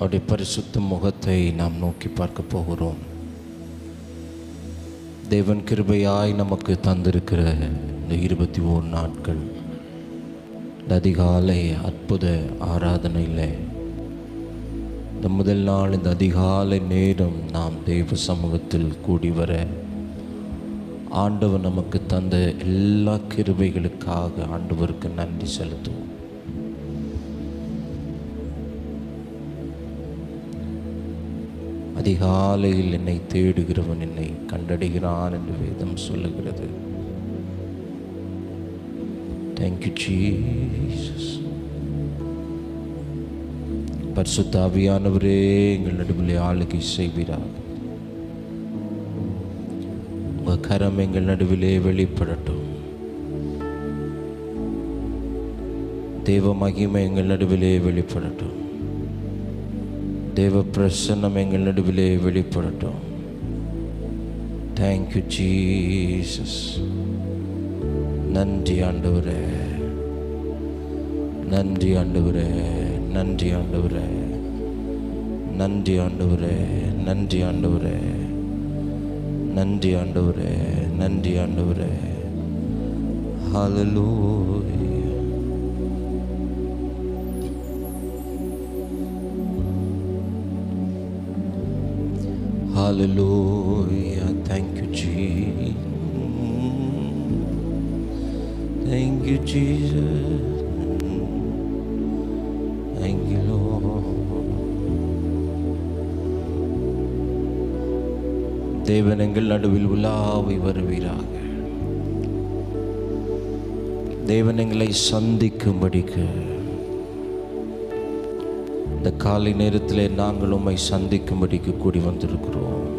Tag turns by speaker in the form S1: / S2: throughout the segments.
S1: அவருடைய பரிசுத்த முகத்தை நாம் நோக்கி பார்க்க போகிறோம். தேவன் கிருபையாய் நமக்கு தந்திருக்கிற இந்த 21 நாட்கள், இந்த அதிகாலை அற்புத ஆராதனையில் இந்த முதல் நாள், இந்த அதிகாலை நேரம் நாம் தேவ சமூகத்தில் கூடி வர ஆண்டவர் நமக்கு தந்த எல்லா கிருபைகளுக்காக ஆண்டவருக்கு நன்றி செலுத்துவோம். அதிகாலையில் என்னை தேடுகிறவன் என்னை கண்டடைகிறான் என்று வேதம் சொல்லுகிறது. Thank you Jesus. பரிசுத்த ஆவியானவரே எங்கள் நடுவிலே ஆளுகை செய்வீராக. உங்கள் கரம் எங்கள் நடுவிலே வெளிப்படட்டும். தேவ மகிமை எங்கள் நடுவிலே வெளிப்படட்டும். தேவ பிரசன்னம் எங்கள் நடுவிலே வெளிப்படட்டும். Thank you Jesus. நன்றி ஆண்டவரே, நன்றி ஆண்டவரே, நன்றி ஆண்டவரே, நன்றி ஆண்டவரே, நன்றி ஆண்டவரே, நன்றி ஆண்டவரே, நன்றி ஆண்டவரே. ஹல்லேலூயா. Hallelujah. Thank you Jesus. Thank you Jesus. Thank you Lord. தேவன் எங்கள் நடுவில் உலாவி வருவீராக. தேவன் எங்களை சந்திக்கும்படிக்கு இந்த காலை நேரத்திலே நாங்கள் உம்மை சந்திக்கும்படிக்கு கூடி வந்திருக்கிறோம்.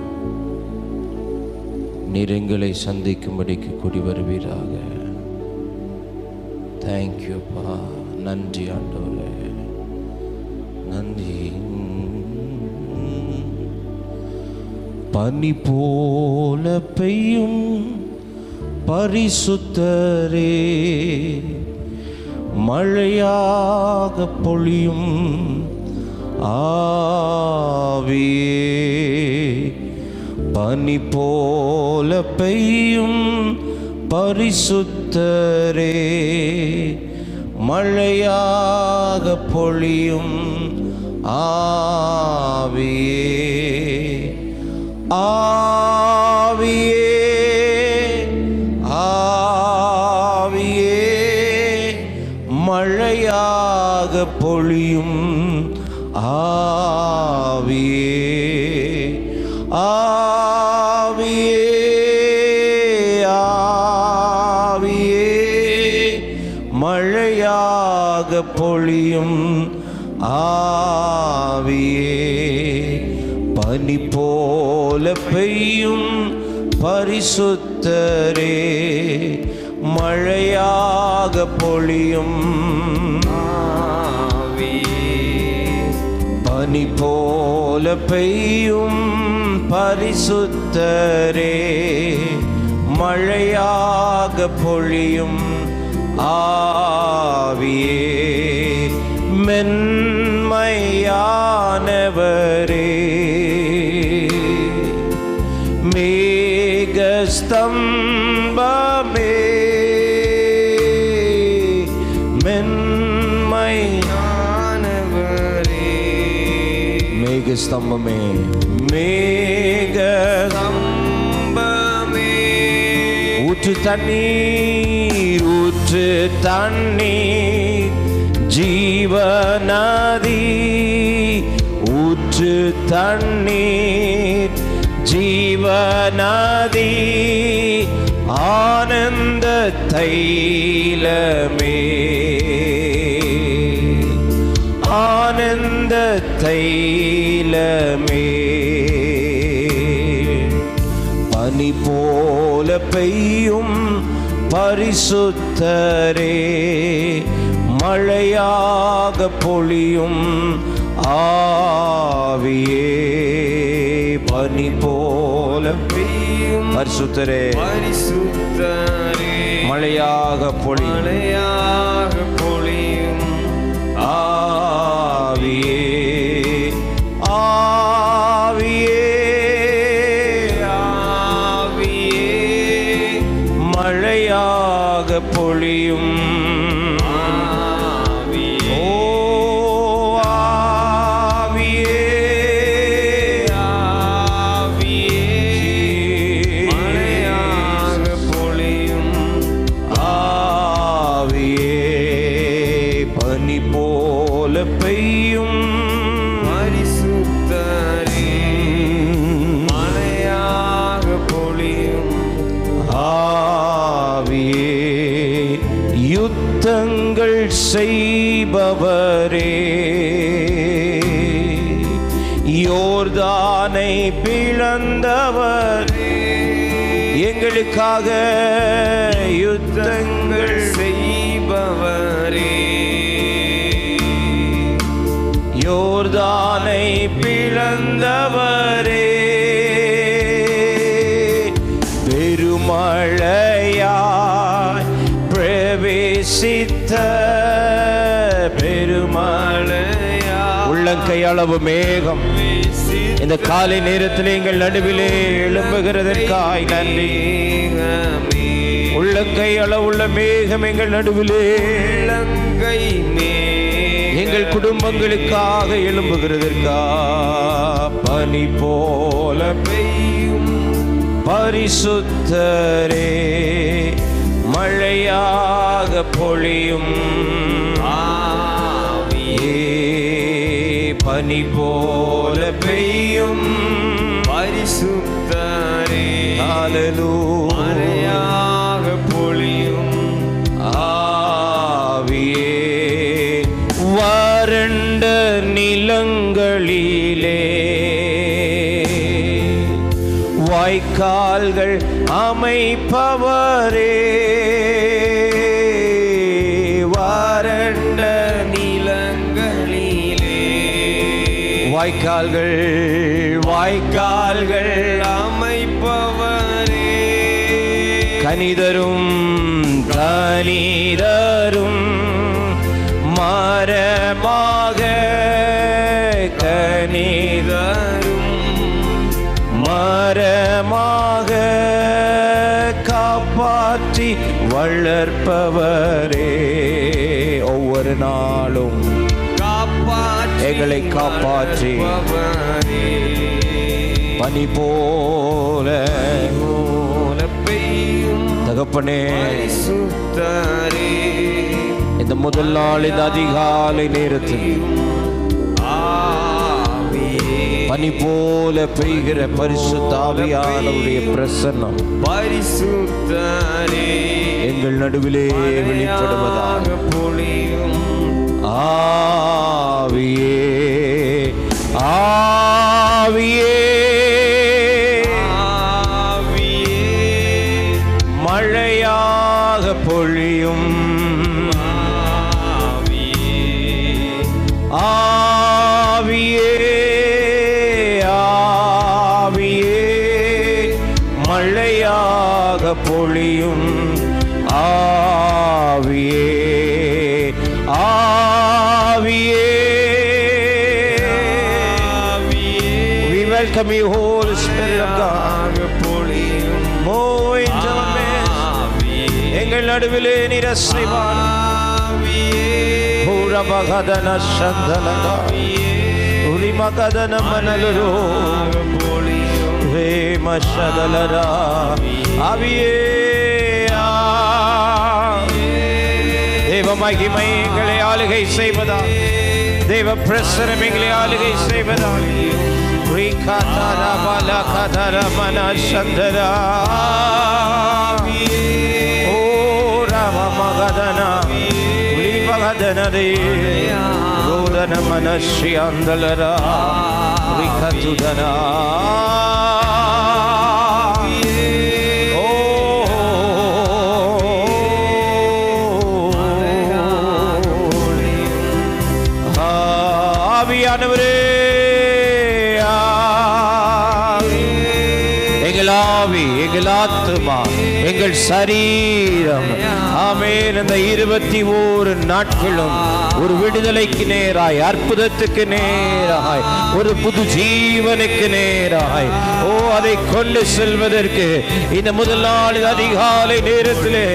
S1: நீர் எங்களை சந்திக்கும்படிக்கு கூடி வருவீராக. தேங்க்யூப்பா. நன்றி ஆண்டவரே, நன்றி. பனி போல பெய்யும் பரிசுத்தரே, மழையாக பொழியும் ஆவியே, பனி போல பெய்யும் பரிசுத்தரே, மழையாக பொழியும் ஆவியே, ஆவியே, ஆவியே, மழையாக பொழியும் ஆவியே, ஆவியே, ஆவியே, மழையாக பொழியும் ஆவியே, பனி போல பெய்யும் பரிசுத்தரே, மழையாக பொழியும் பனி போல பெய்யும் பரிசுத்தரே, மழையாக பொழியும் ஆவியே, மென்மையானவரே, மேகஸ்தம்பமே, மேகஸ்தம்பமே, மேகஸ்தம்பமே, ஊற்று தண்ணீர், ஊற்று தண்ணீர், ஜீவநதி, ஊற்று தண்ணீர், ஜீவநதி, ஆனந்த தைலமே, ஆனந்த தைலமே, பனி போல பெய்யும் பரிசுத்தரே, மழையாக பொழியும் ஆவியே, பனி போல பெய்யும் பரிசுத்தரே, பரிசுத்தரே, மழையாக பொழியும் ஆவியே, செய்பவரே, யோர்தானை பிளந்தவரே, எங்களுக்காக யுத்தங்கள் செய்பவரே, யோர்தானை பிளந்தவரே, பெருமழையாய் பிரவேசித்த பெருமழையாய் உள்ளங்கை அளவு மேகம் இந்த காலை நேரத்தில் எங்கள் நடுவிலே எழும்புகிறதற்காய் நன்றி. உள்ளங்கை அளவுள்ள மேகம் எங்கள் நடுவிலே எங்கள் குடும்பங்களுக்காக எழும்புகிறதற்கா பனி போல பெய்யும் பரிசுத்தரே, மழையாக பொழியும் பனி போல பெய்யும் பரிசுத்தரே, மழையாக பொழியும் ஆவியே, வறண்ட நிலங்களிலே வாய்க்கால்கள் அமைப்பவரே, வறண்ட நிலங்களிலே வாய்க்கால்கள் அமைப்பவரே, கனிதரும் மரமாக கனிதரும் மரமாக காப்பாற்றி வளர்ப்பவரே, ஒவ்வொரு நாளும் எங்களை காப்பாற்றி பனி போல பெய்யும் தகப்பனே, இந்த முதல் நாள் இந்த அதிகாலை நேரத்தில் பனி போல பெய்கிற பரிசுத்த ஆவியானவருடைய பிரசன்னம் பரிசுத்தரே எங்கள் நடுவிலே வெளிப்படுவதாக பொழியும் ஆவியே, ஆவியே, மழையாக பொழியும் ஆவியே, ஆவியே, மழையாக பொழியும் ஆவியே, ஆவியே, we welcome you Holy Spirit of God, move into our midst, எங்கள் நடுவிலே நீர் அசைவார் பூரபகதன சந்தலகா உரிமகதன மனலரோ மஷதலரா ஆவியே, தேவ மகிமை எங்களை ஆளுகை செய்வதா, தேவ பிரசனம் எங்களை ஆளுகை செய்வதா, ஓ ராம மகதனா ரோதன மனஷி அந்தலரா ரிகதுதனா ஆவியானவரே, எங்கள் ஆவி, எங்கள் ஆத்துமா, எங்கள் சரீரம், ஆமென், இந்த 21 நாட்களும் ஒரு விடுதலைக்கு நேராய், அற்புதத்துக்கு நேராய், ஒரு புது ஜீவனுக்கு நேராய், ஓ அதை கொண்டு செல்வதற்கு இந்த முதல் நாள் அதிகாலை நேரத்திலே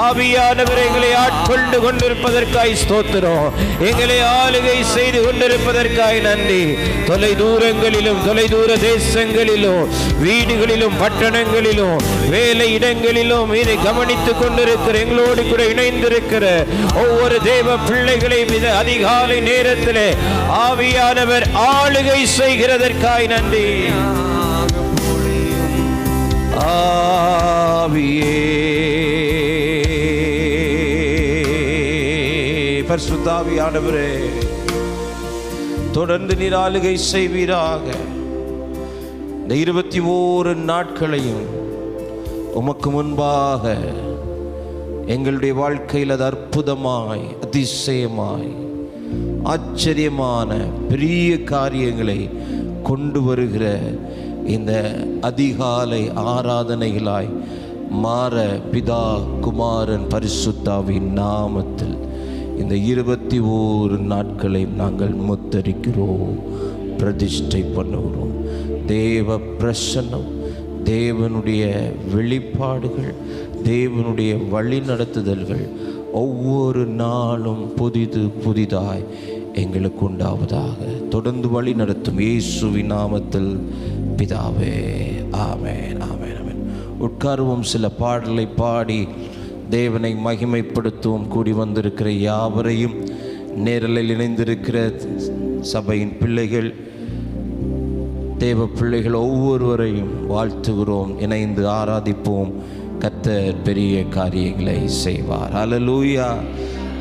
S1: ஆவியானவர் எங்களை ஆட்கொண்டு கொண்டிருப்பதற்காய் ஸ்தோத்திரம், எங்களை ஆளுகை செய்து கொண்டிருப்பதற்காய் நன்றி. தொலை தூரங்களிலும் தொலை தூர தேசங்களிலும் வீடுகளிலும் பட்டணங்களிலும் வேலை இடங்களிலும் இதை கவனித்துக் கொண்டிருக்கிற எங்களோடு கூட இணைந்திருக்கிற ஒவ்வொரு தேவ பிள்ளைகளை மிக அதிகாலை நேரத்திலே ஆவியானவர் ஆளுகை செய்கிறதற்காய் நன்றி. ஆவியே பரிசுத்த ஆவியானவரே, தொடர்ந்து நீர் ஆளுகை செய்வீராக. இந்த 21 நாட்களையும் உமக்கு முன்பாக எங்களுடைய வாழ்க்கையில் அது அற்புதமாய், அதிசயமாய், ஆச்சரியமான பெரிய காரியங்களை கொண்டு வருகிற இந்த அதிகாலை ஆராதனைகளாய் மாற பிதா, குமாரன், பரிசுத்தாவின் நாமத்தில் இந்த 21 நாட்களை நாங்கள் முத்தரிக்கிறோம், பிரதிஷ்டை பண்ணுகிறோம். தேவ பிரசன்னம், தேவனுடைய வெளிப்பாடுகள், தேவனுடைய வழி நடத்துதல்கள் ஒவ்வொரு நாளும் புதிதாய் எங்களுக்கு உண்டாவதாக. தொடர்ந்து வழி நடத்தும் இயேசுவின் நாமத்தில் பிதாவே, ஆமென், ஆமென், ஆமென். உட்காருவோம். சில பாடலை பாடி தேவனை மகிமைப்படுத்துவோம். கூடி வந்திருக்கிற யாவரையும், நேரலில் இணைந்திருக்கிற சபையின் பிள்ளைகள், தேவ பிள்ளைகள் ஒவ்வொருவரையும் வாழ்த்துகிறோம். இணைந்து ஆராதிப்போம். கர்த்தர் பெரிய காரியங்களை செய்வார். ஹல்லேலூயா,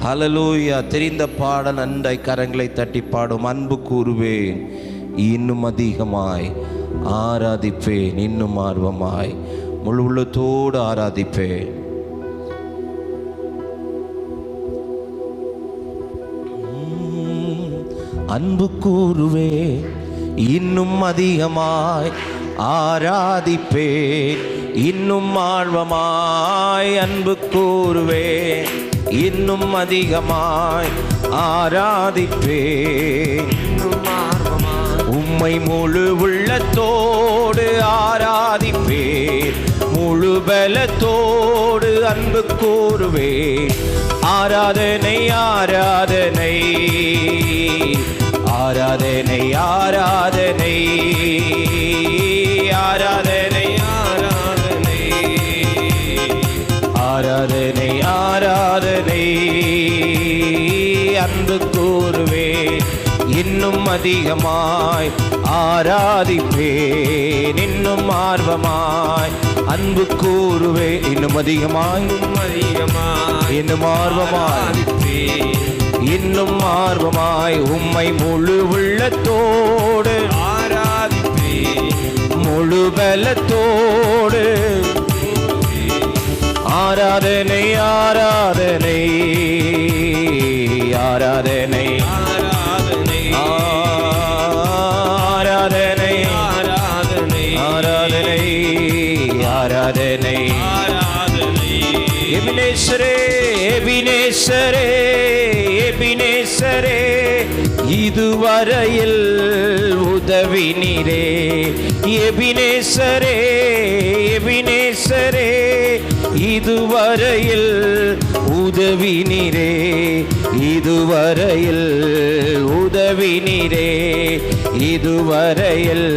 S1: ஹல்லேலூயா. தெரிந்த பாடல் அண்டை கரங்களை தட்டி பாடும். அன்பு கூறுவேன், இன்னும் அதிகமாய் ஆராதிப்பேன், இன்னும் ஆர்வமாய் முழு உள்ளத்தோடு ஆராதிப்பேன். அன்பு கூறுவேன், இன்னும் அதிகமாய் ஆராதிப்பேன், இன்னும் ஆழ்வமாய். அன்பு கூறுவேன், இன்னும் அதிகமாய் ஆராதிப்பேன், இன்னும் ஆர்வமாய். உம்மை முழு உள்ளத்தோடு ஆராதிப்பேன், முழு பலத்தோடு அன்பு கூறுவேன். ஆராதனை, ஆராதனை, ஆராதனை, ஆராதனை, ஆராதனை, ஆராதனை, ஆராதனை, ஆராதனை. அன்பு கூறுவேன், இன்னும் அதிகமாய் ஆராதிப்பேன், இன்னும் ஆர்வமாய். அன்பு கூறுவேன், இன்னும் அதிகமாய், இன்னும் ஆர்வமாய், இன்னும் ஆர்வமாய். உம்மை முழு உள்ளத்தோடு ஆராதிப்பேன், முழு பலத்தோடு. ஆராதனை, ஆராதனை, ஆராதனை, ஆராதனை, ஆராதனை, ஆராதனை, ஆராதனை, ஆராதனை. எபினேசரே, எபினேசரே, எபினேசரே, இதுவரையில் உதவினீரே. எபினேசரே, எபினேசரே, இதுவரையில் உதவினீரே, இதுவரையில் உதவினீரே, இதுவரையில்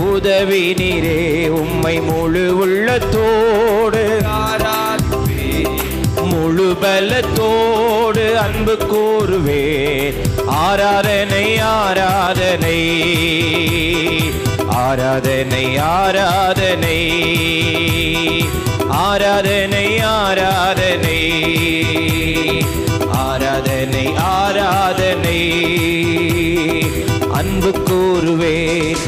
S1: உதவினீரே. உம்மை முழு உள்ளத்தோடு ஆராதிப்பேன், முழு பலத்தோடு அன்பு கூறுவேன். ஆராதனை, ஆராதனை, ஆராதனை, ஆராதனை, ஆராதனை, ஆராதனை, ஆராதனை, ஆராதனை. அன்பு கூறுவேன்,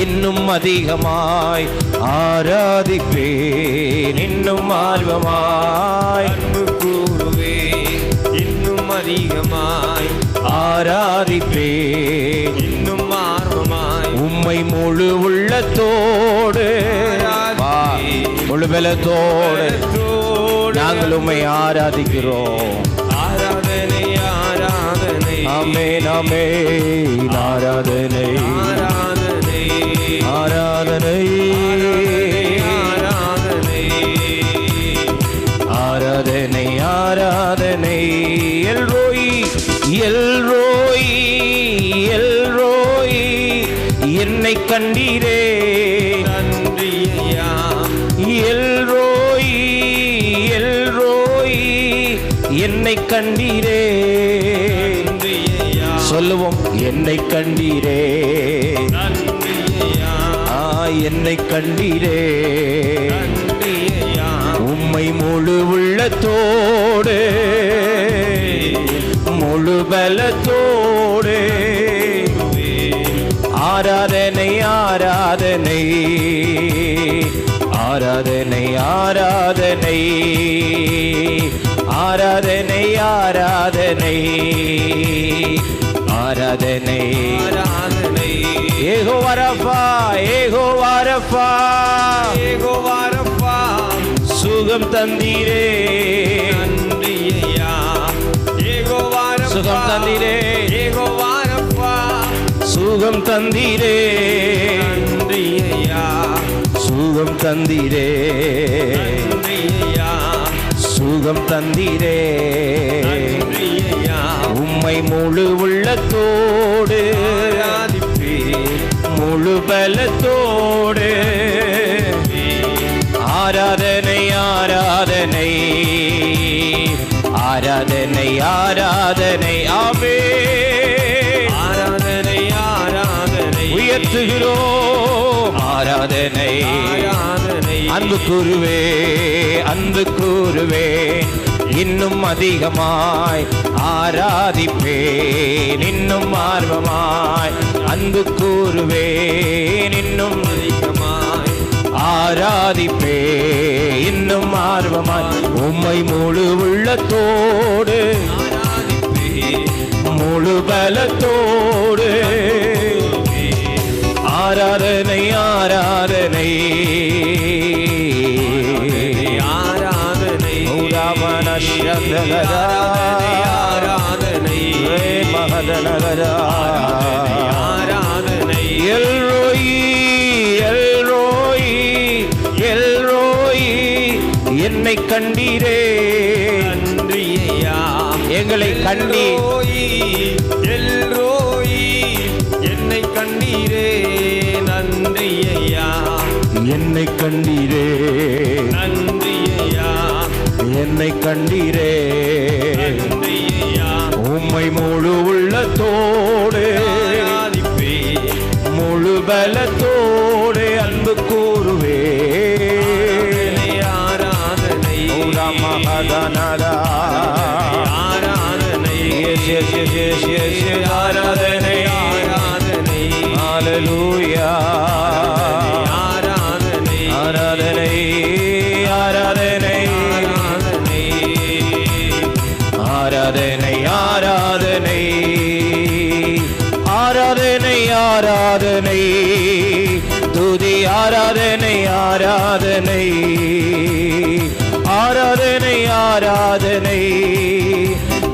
S1: இன்னும் அதிகமாய் ஆராதிப்பேன், இன்னும் ஆர்வமாய். அன்பு கூறுவேன், இன்னும் அதிகமாய் ஆராதிப்பேன், இன்னும் ஆர்வமாய். உம்மை முழு உள்ளத்தோடு, முழு பலத்தோடு நாங்கள் உம்மை ஆராதிக்கிறோம். ஆராதனை, ஆராதனை, ஆமென், ஆமென். ஆராதனை, ஆராதனை, ஆராதனை, ஆராதனை, ஆராதனை, ஆராதனை. எல்ரோய், எல்ரோய், எல்ரோய், என்னை கண்டீரே, நன்றி ஐயா. எல்ரோய், எல்ரோய், என்னை கண்டீரே. சொல்லுவோம், என்னை கண்டீரே, என்னை கண்டீரே. உம்மை முழு உள்ளத்தோடு, முழு முழு பலத்தோடு. ஆராதனை ஆராதனை ஆராதனை ஆராதனை ஆராதனை ஆராதனை ஆராதனை ஆராதனை. Jehovah Rapha, Jehovah Rapha,
S2: Jehovah Rapha,
S1: சுகம் தந்தீரே
S2: நன்றி ஐயா. யெகோவா ரஃபா,
S1: சுகம் தந்தீரே,
S2: யெகோவா ரஃபா,
S1: சுகம் தந்தீரே
S2: நன்றி ஐயா.
S1: சுகம் தந்தீரே,
S2: நன்றி ஐயா.
S1: சுகம் தந்தீரே.
S2: நன்றி ஐயா.
S1: உம்மை முழு உள்ளத்தோடு
S2: ஆராதிப்பேன்,
S1: முழு பலத்தோடு. ஆராதனை ஆராதனை ஆராதனை ஆராதனை. ஆமே
S2: ஆராதனை ஆராதனை.
S1: உயர்த்துகிறோம் ஆராதனை
S2: ஆராதனை.
S1: அன்பு கூறுவே, அன்பு கூறுவே, இன்னும் அதிகமாய் ஆராதிப்பேன், இன்னும் ஆர்வமாய் அன்பு கூறுவேன், இன்னும்
S2: அதிகமாய்
S1: ஆராதிப்பேன், இன்னும் ஆர்வமாய். உம்மை முழு உள்ளத்தோடு
S2: ஆராதிப்பேன்,
S1: முழு பலத்தோடு. ஆராதனை ஆராதனை
S2: ஆராதனை.
S1: உராமனஷந்தகரா
S2: ஆராதனை
S1: மகதனகரா.
S2: ஆராதனை.
S1: எல்ரோயி எல்ரோயி எல்ரோயி, என்னை கண்டீரே.
S2: நன்றி ஐயா.
S1: எங்களை கண்டீர்.
S2: எல்ரோயி, எல்ரோயி, என்னை கண்டீரே. நன்றி ஐயா.
S1: என்னை கண்டீரே,
S2: நன்றி ஐயா.
S1: என்னை கண்டீரே.
S2: நன்றி ஐயா.
S1: உம்மை முழு உள்ளத்தோடு
S2: ஆராதிப்பேன்,
S1: முழு பலத்தோடு அன்பு கூறுவே.
S2: ஆராதனை.
S1: மகதனரா.
S2: ஆராதனை.
S1: ஆராதனை
S2: ஆராதனை.
S1: ஹல்லேலூயா.
S2: ஆராதனை.
S1: ஆராதனை ஆராதனை ஆராதனை ஆராதனை ஆராதனை ஆராதனை துதி ஆராதனை ஆராதனை ஆராதனை ஆராதனை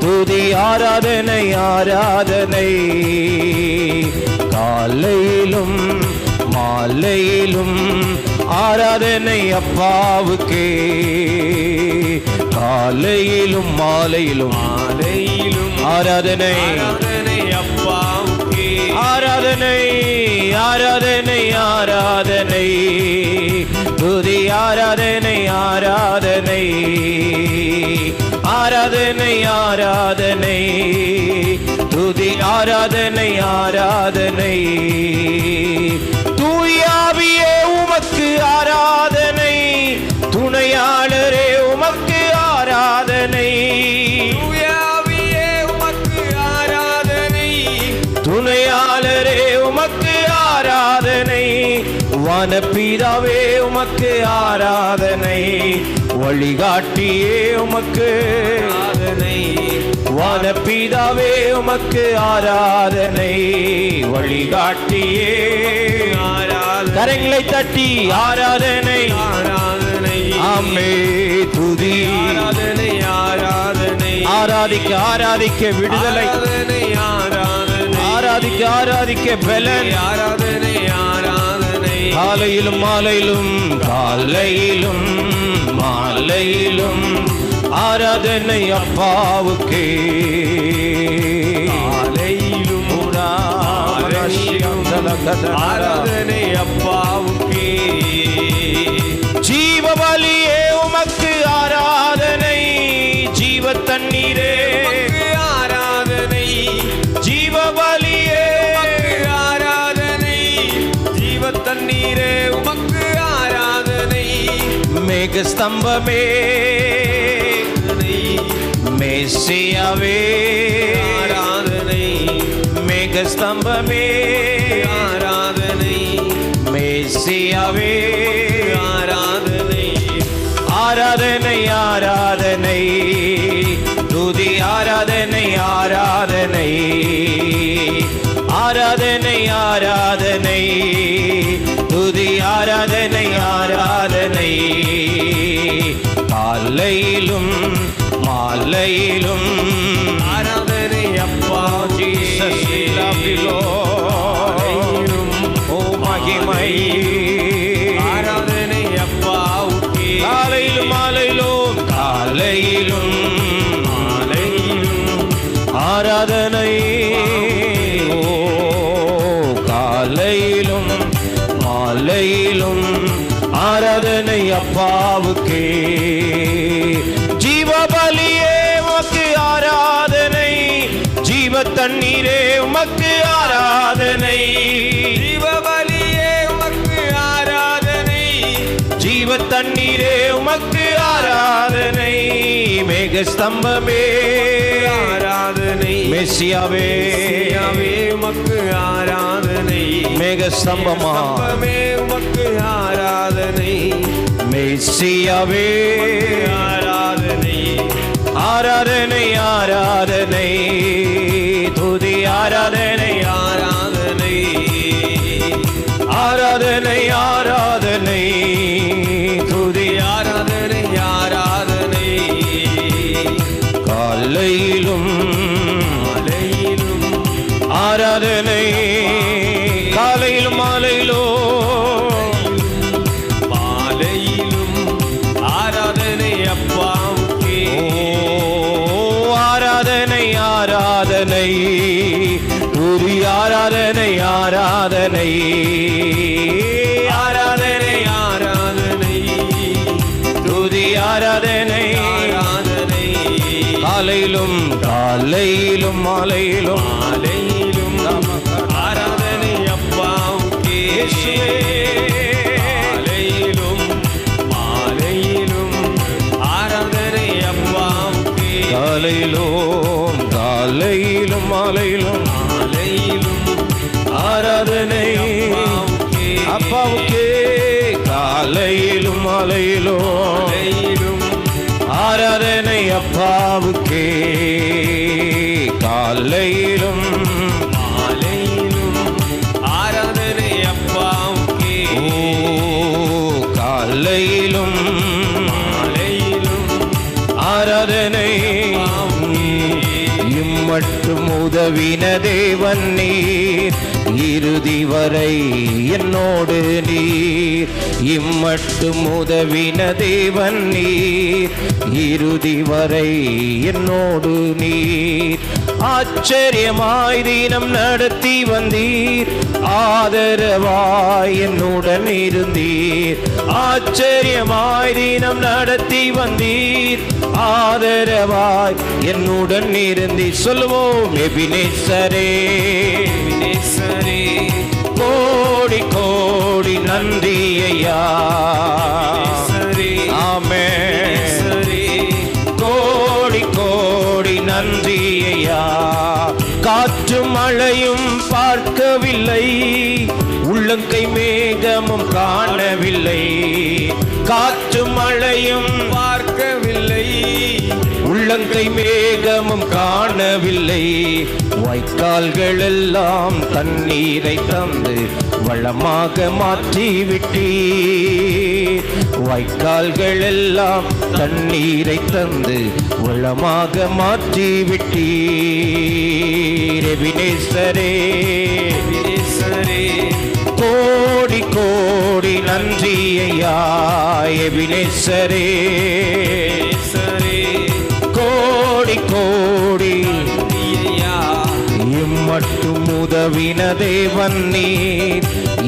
S1: துதி ஆராதனை ஆராதனை. காலையிலும் மாலையிலும் ஆராதனை அப்பாவுக்கே. காலையிலும் மாலையிலும்
S2: மாலையிலும்
S1: ஆராதனை
S2: ஆராதனை அப்பாவுக்கே.
S1: ஆராதனை ஆராதனை ஆராதனை துதி ஆராதனை ஆராதனை ஆராதனை ஆராதனை துதி ஆராதனை ஆராதனை. தூயாவியே உமக்கு ஆராதனை, துணையாளரே உமக்கு ஆராதனை.
S2: தூயாவியே உமக்கு ஆராதனை,
S1: துணையாளரே உமக்கு ஆராதனை. வனப்பிதாவே உமக்கு ஆராதனை, வழிகாட்டியே உமக்கு
S2: ஆராதனை.
S1: வனப்பிதாவே உமக்கு ஆராதனை, வழிகாட்டியே
S2: ஆராதனை.
S1: கரங்களை தட்டி ஆராதனை
S2: ஆராதனை.
S1: ஆமே துதி.
S2: ஆராதனை. ஆராதனை.
S1: ஆராதிக்க ஆராதிக்க விடுதலை,
S2: ஆராதனை. ஆராதனை.
S1: ஆராதிக்க ஆராதிக்க பலன்.
S2: ஆராதனை. ஆராதனை.
S1: காலையிலும் மாலையிலும் காலையிலும் மாலையிலும் ஆராதனை அப்பாவுக்கே.
S2: காலையிலும் ஆராதனை அப்பாவுக்கே.
S1: ஜீவ பலியே உமக்கு ஆராதனை, ஜீவ தண்ணீரே
S2: ஆராதனை.
S1: ஜீவ பலியே
S2: ஆராதனை. ஜீவ தண்ணீரே உமக்கு ஆராதனை.
S1: மேக ஸ்தம்பமே மேசியாவே
S2: ஆராதனை,
S1: மேகஸ்தம்பமே
S2: ஆராதனை,
S1: மேசியாவே
S2: ஆராதனை,
S1: ஆராதனை ஆராதனை துதி ஆராதனை ஆராதனை ஆராதனை ஆராதனை துதி ஆராதனை ஆராதனை காலையிலும் மாலையிலும்
S2: ஆராதனை அப்பா
S1: Jesus we love you Lord ஓ மகிமை
S2: ஆராதனை அப்பாவுக்கே
S1: காலையிலும் மாலையிலும் காலையிலும்
S2: மாலையிலும்
S1: ஆராதனை ஓ காலையிலும் மாலையிலும் ஆராதனை அப்பாவுக்கே ஜீவ பலியே உமக்கு ஆராதனை ஜீவ தண்ணீரே உமக்கு ஆராதனை
S2: ஜீவபலியே உமக்கு ஆராதனை,
S1: ஜீவ தண்ணீரே உமக்கு ஆராதனை மேகஸ்தம்பமே
S2: ஆராதனை,
S1: மெசியாவே
S2: மெசியாவே உமக்கு ஆராதனை,
S1: மேகஸ்தம்பமா
S2: ஸ்தம்பமே உமக்கு ஆராதனை,
S1: மெசியாவே
S2: ஆராதனை,
S1: ஆராதனை ஆராதனை துதி ஆராதனை
S2: ஆராதனை,
S1: ஆராதனை ஆராதனை துதி
S2: ஆராதனை, ஆராதனை,
S1: காலையிலும்
S2: மாலையிலும்
S1: ஆராதனை காலையிலும் மாலையிலும்
S2: மாலையிலும் ஆராதனை அப்பாவுக்கே
S1: ஆராதனை ஆராதனை துதி ஆராதனை ஆராதனை ஆராதனை
S2: ஆராதனை,
S1: துதி ஆராதனை
S2: ஆராதனை,
S1: காலையிலும் காலையிலும் மாலையிலும்
S2: மாலையிலும் ஆராதனை அப்பாவுக்கே மாலையிலும் மாலையிலும் ஆராதனை அப்பாவுக்கே
S1: காலையிலும் காலையிலும் மாலையிலும்
S2: மாலையிலும்
S1: ஆராதனை
S2: அப்பாவுக்கே
S1: அப்பாவுக்கே காலையிலும் மாலையிலும்
S2: மாலையிலும்
S1: ஆராதனை அப்பாவுக்கே காலையிலும்
S2: மாலையிலும் ஆராதனை அப்பாவுக்கே
S1: ஓ காலையிலும்
S2: மாலையிலும்
S1: ஆராதனை இம்மட்டும் உதவின தேவன் நீர் இறுதி வரை என்னோடு நீர் இம்மட்டும் உதவின தேவன் நீர் இறுதி வரை என்னோடு நீர் ஆச்சரியமாய் தினம் நடத்தி வந்தீர் ஆதரவாய் என்னுடன் இருந்தீர் ஆச்சரியமாய் தினம் நடத்தி வந்தீர் ஆதரவாய் என்னுடன் இருந்தீர் சொல்லுவோம் எபினேசரே
S2: வினேசரே
S1: கோடி கோடி நன்றி ஐயா
S2: வினேசரே
S1: ஆமென்
S2: வினேசரே
S1: கோடி கோடி நன்றி ஐயா காற்றும் மழையும் பார்க்கவில்லை உள்ளங்கை மேகமும் காணவில்லை காற்றும் மழையும்
S2: பார்க்கவில்லை
S1: உள்ளங்கை மேகமும் காணவில்லை வாய்க்கால்கள் எல்லாம் தண்ணீரை தந்து வளமாக மாற்றி விட்டீர் வாய்க்கால்கள் எல்லாம் தண்ணீரை தந்து வளமாக மாற்றி விட்டீர் எபினேசரே
S2: வினேசரே
S1: கோடி கோடி நன்றி ஐயா எபினேசரே
S2: வினேசரே
S1: கோடி கோடி
S2: ஐயா
S1: இம்மட்டும் உதவின தேவன் நீர்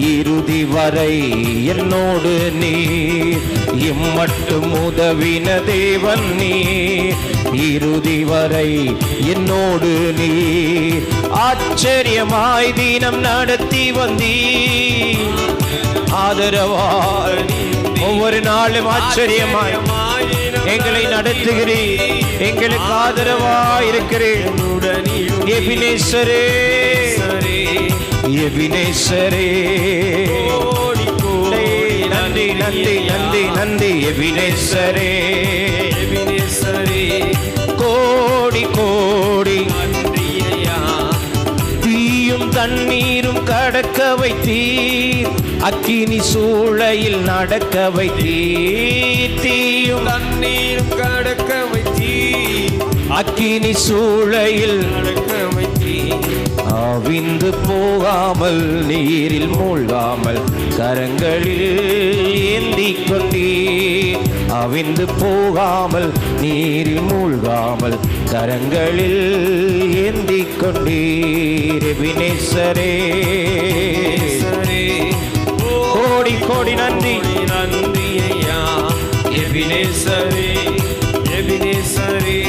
S1: இறுதி வரை என்னோடு நீர் இம்மட்டும் உதவின தேவன் நீர் இறுதி வரை என்னோடு நீர் ஆச்சரியமாய் தினம் நடத்தி வந்தீர் ஆதரவாய் ஒவ்வொரு நாளும் ஆச்சரியமாய் எங்களை நடத்துகிறீர், எங்களுக்கு ஆதரவாய் இருக்கிறீர். எபினேசரே, எபினேசரே, நன்றி நன்றி நன்றி நன்றி. எபினேசரே,
S2: எபினேசரே,
S1: கோடி கோடி
S2: நன்றியா.
S1: தீயும் தண்ணீரும் கடக்க வைத்தீர், அக்கினி சூளையில் நடக்க வைத்தீர். தீயும்
S2: தண்ணீரும் கடக்க வைத்தீர்,
S1: அக்கினி சூளையில்
S2: நடக்க வைத்தீர்.
S1: அவிந்து போகாமல் நீரில் மூழ்காமல் கரங்களில் ஏந்தி கொண்டீர். அவிந்து போகாமல் நீரில் மூழ்காமல் கரங்களில் ஏந்தி கொண்டீர். எபினேசரே, கோடி கோடி நன்றி.
S2: நன்றி ஐயா. எபினேசரே, எபினேசரே,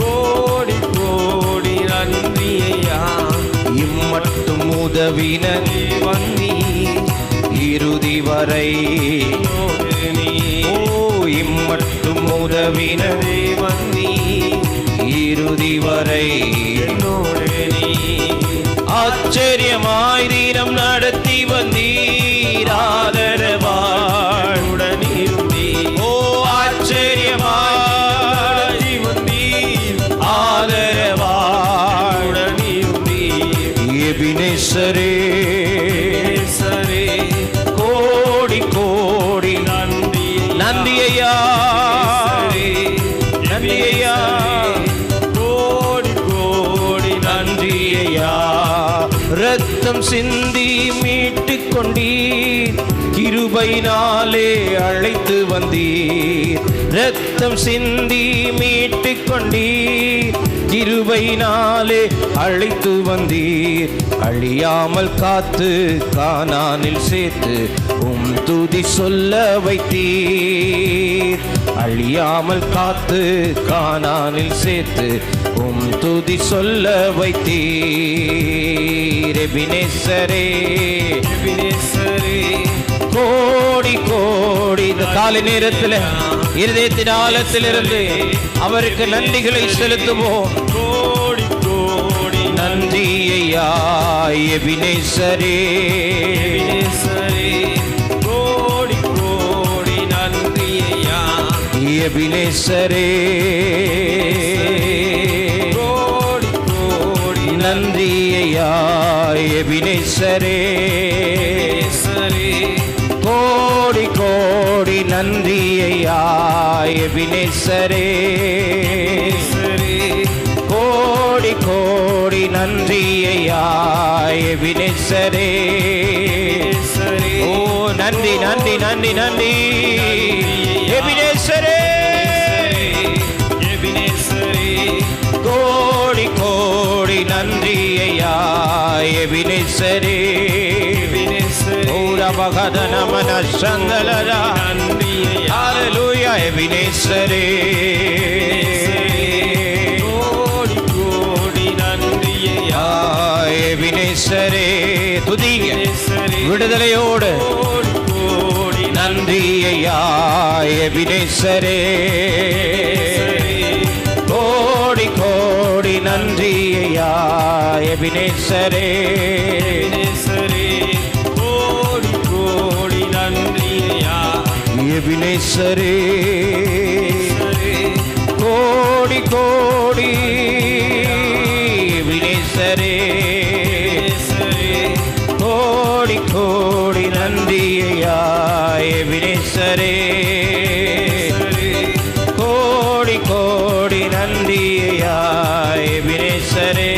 S2: கோடி கோடி நன்றி ஐயா.
S1: இம்மட்டும் உதவின
S2: வந்தி
S1: இறுதி வரை.
S2: நீ
S1: ஓ, இம்மட்டும் உதவின
S2: வந்தி
S1: இறுதி வரை.
S2: என்னோடு நீ
S1: ஆச்சரியமாய் தீரம் நடத்தி வந்தீர், ஆதரவாய்
S2: உடனிருந்தீ.
S1: ஓ, ஆச்சரியமாய்
S2: வந்தீர்,
S1: ஆதரவாய்
S2: உடனிருந்தீ.
S1: எபினேசரே,
S2: எபினேசரே,
S1: கோடி கோடி
S2: நன்றி
S1: நன்றி ஐயா, நன்றி ஐயா,
S2: கோடி கோடி
S1: நன்றி ஐயா. ரத்தம் சிந்தி மீட்டு கொண்டீர், கிருபையினாலே அழைத்து வந்தீர். ரத்தம் சிந்தி மீட்டு கொண்டீர், கிருபையினாலே அழைத்து வந்தீர். அழியாமல் காத்து கானானில் சேர்த்து துதி சொல்ல வைத்தீர். அழியாமல் காத்து கானானில் சேர்த்து துதி சொல்ல வைத்தீர். எபினேசரே,
S2: எபினேசரே,
S1: கோடி கோடி. இந்த காலை நேரத்தில் இருதயத்தின் ஆழத்திலிருந்து அவருக்கு நன்றிகளை செலுத்துவோம்.
S2: கோடி கோடி
S1: நன்றி ஐயா. எபினேசரே,
S2: எபினேசரே, கோடி கோடி நன்றி ஐயா.
S1: எபினேசரே,
S2: கோடி கோடி
S1: நன்றி ஐயா. எபினேசரே,
S2: எபினேசரே,
S1: கோடி கோடி நன்றி ஐயா. எபினேசரே, கோடி கோடி நன்றி ஐயா. எபினேசரே, ஓ, நன்றி நன்றி நன்றி நன்றி. எபினேசரே,
S2: எபினேசரே,
S1: கோடி கோடி நன்றி ஐயா. எபினேசரே,
S2: எபினேசரே,
S1: ஓரபகதன மனசங்கலரா.
S2: நன்றி ஐயா.
S1: ஹல்லேலூயா. எபினேசரே,
S2: கோடி கோடி நன்றி ஐயா.
S1: எபினேசரே, துதிங்க
S2: எபினேசரே,
S1: விடுதலையோடு.
S2: கோடி கோடி
S1: நன்றி ஐயா. எபினேசரே, கோடி கோடி நன்றி ஐயா. எபினேசரே,
S2: எபினேசரே, கோடி கோடி நன்றி ஐயா.
S1: எபினேசரே, கோடி கோடி. எபினேசரே, கோடி கோடி நன்றி ஐயா. எபினேசரே, கோடி கோடி நன்றி ஐயா. எபினேசரே,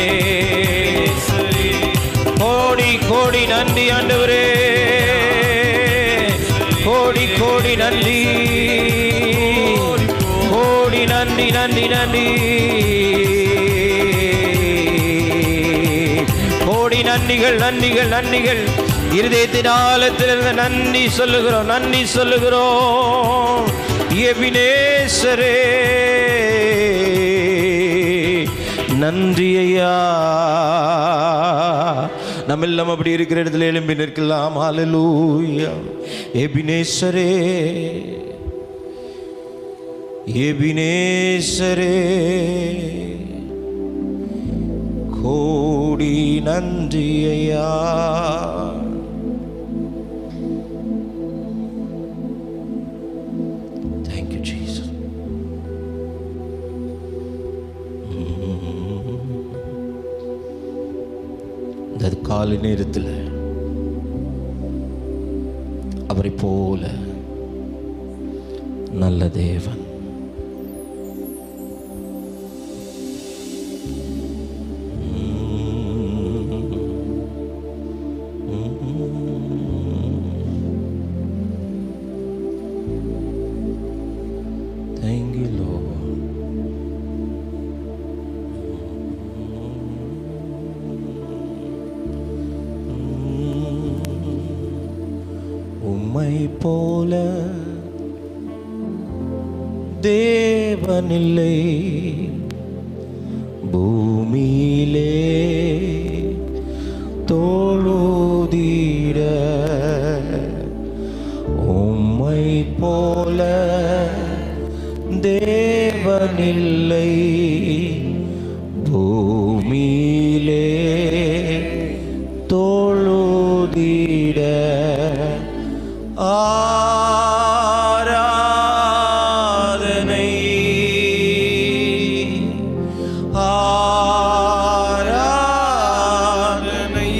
S1: கோடி கோடி நன்றி ஆண்டவரே. கோடி கோடி நன்றி, கோடி நன்றி நன்றி நன்றி. கோடி நன்றிகள் நன்றிகள் நன்றிகள். இருதயத்தின் ஆழத்திலிருந்து நன்றி சொல்லுகிறோம், நன்றி சொல்லுகிறோம். எபினேசரே, நன்றி ஐயா. நம்ம எல்லாம் அப்படி இருக்கிற இடத்துல எழும்பி நிற்கலாம். ஹல்லேலூயா. எபினேசரே, எபினேசரே கோடி நன்றி ஐயா. Thank you Jesus. இந்த காலை நேரத்தில் அவரை போல நல்ல தேவன் Thank you Lord. உம்மை போல தேவனில்லை பூமியிலே தொழுதிட. உம்மை போல தேவனில்லை பூமியிலே தொழுதிட. ஆராதனை ஆராதனை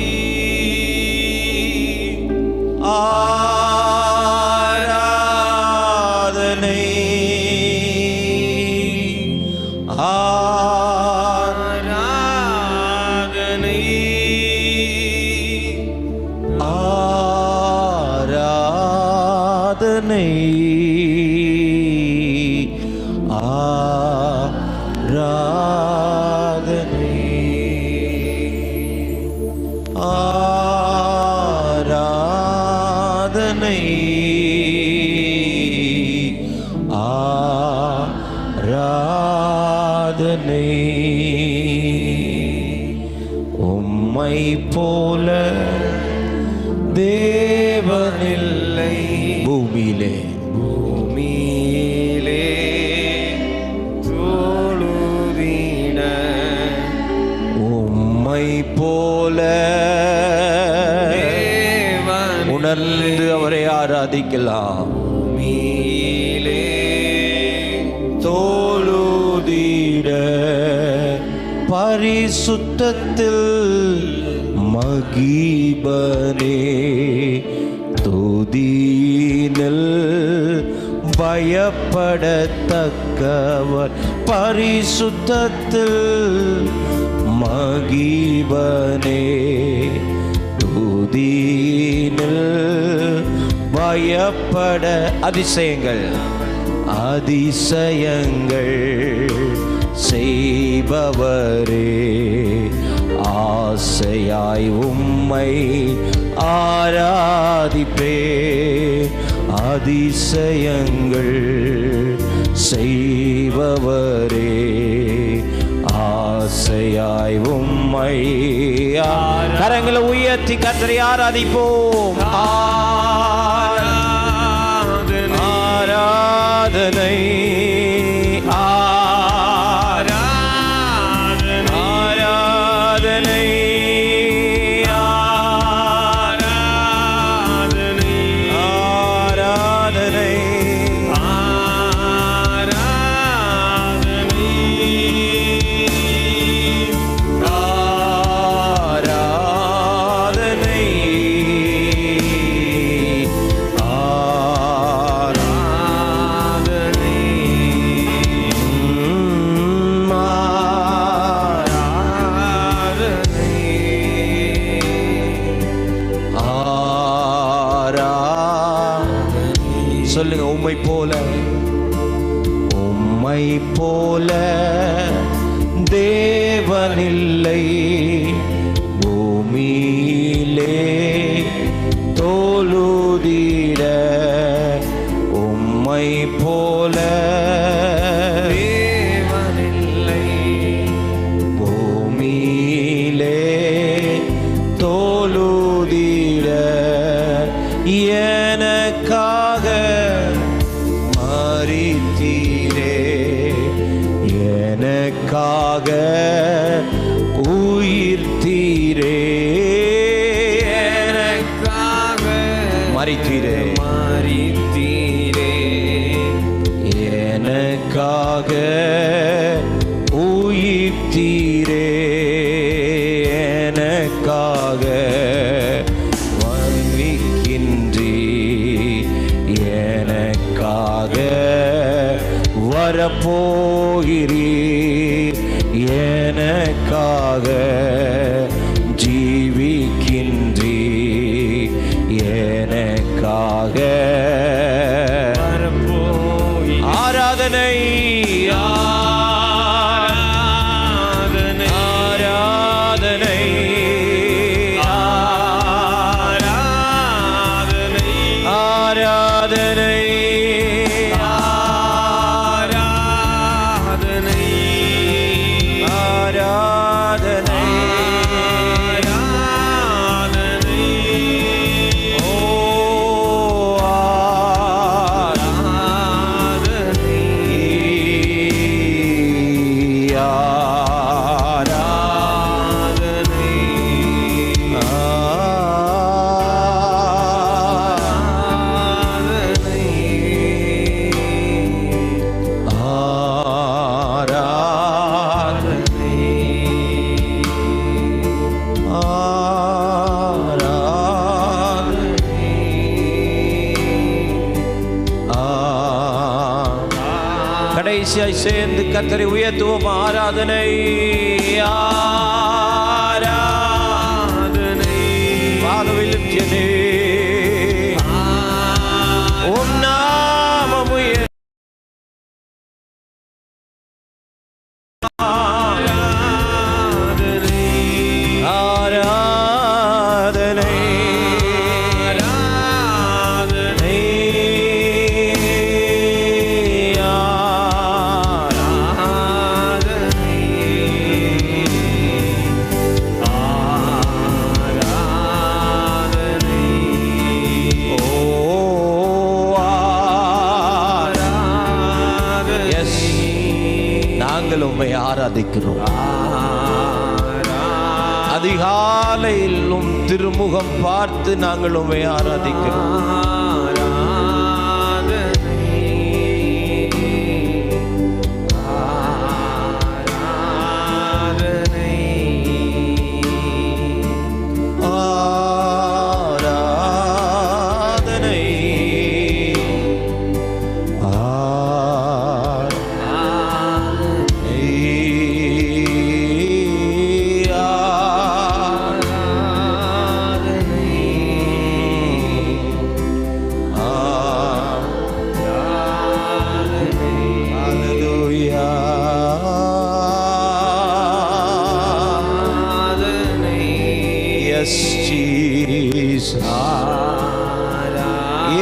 S1: ஆராதனை ஆராதனை ஆராதனை ஆராதனை ஆராதனை ஆராதனை. உம்மை போல தேவனில்லை பூமியிலே பூமியிலே தொழுதிட. உம்மை போல உணர்ந்து அவரை ஆராதிக்கலாம். பூமியிலே தொழுதிட பரிசுத்தத்தில் மகிபனே துதினில் பயப்படத்தக்கவர். பரிசுத்தத்தில் மகிபனே துதினில் பயப்பட. அதிசயங்கள் அதிசயங்கள் செய்பவரே ஆசையாய் உம்மை ஆராதிப்பே. அதிசயங்கள் செய்பவரே ஆசையாய் உம்மை. கரங்களை உயர்த்தி கர்த்தரை ஆராதிப்போம். ஆராதனை ஆராதனை சொல்லுங்க. உம்மை போல உம்மை போல தேவனில்லை பூமியிலே தொழுதிட. உம்மை போல தேவனில்லை பூமியிலே தொழுதிட. எனக்காக மரித்தீரே மரித்தீரே எனக்காக உயிர்த்தீரே எனக்காக மன்னிக்கின்றீ எனக்காக வரப்போகிறீர் எனக்காக ஜீவிக்கின்றீ எனக்காக ஆராதனை கடைசியாய் சேர்ந்து கர்த்தரை உயர்த்துவோம். ஆராதனை ஆராதனை Father, we lift your name. உம் நாமம் உயர்த்துவோம். உம்மை ஆராதிக்கிறோம். அதிகாலையிலும் திருமுகம் பார்த்து நாங்கள் உம்மை ஆராதிக்கிறோம்.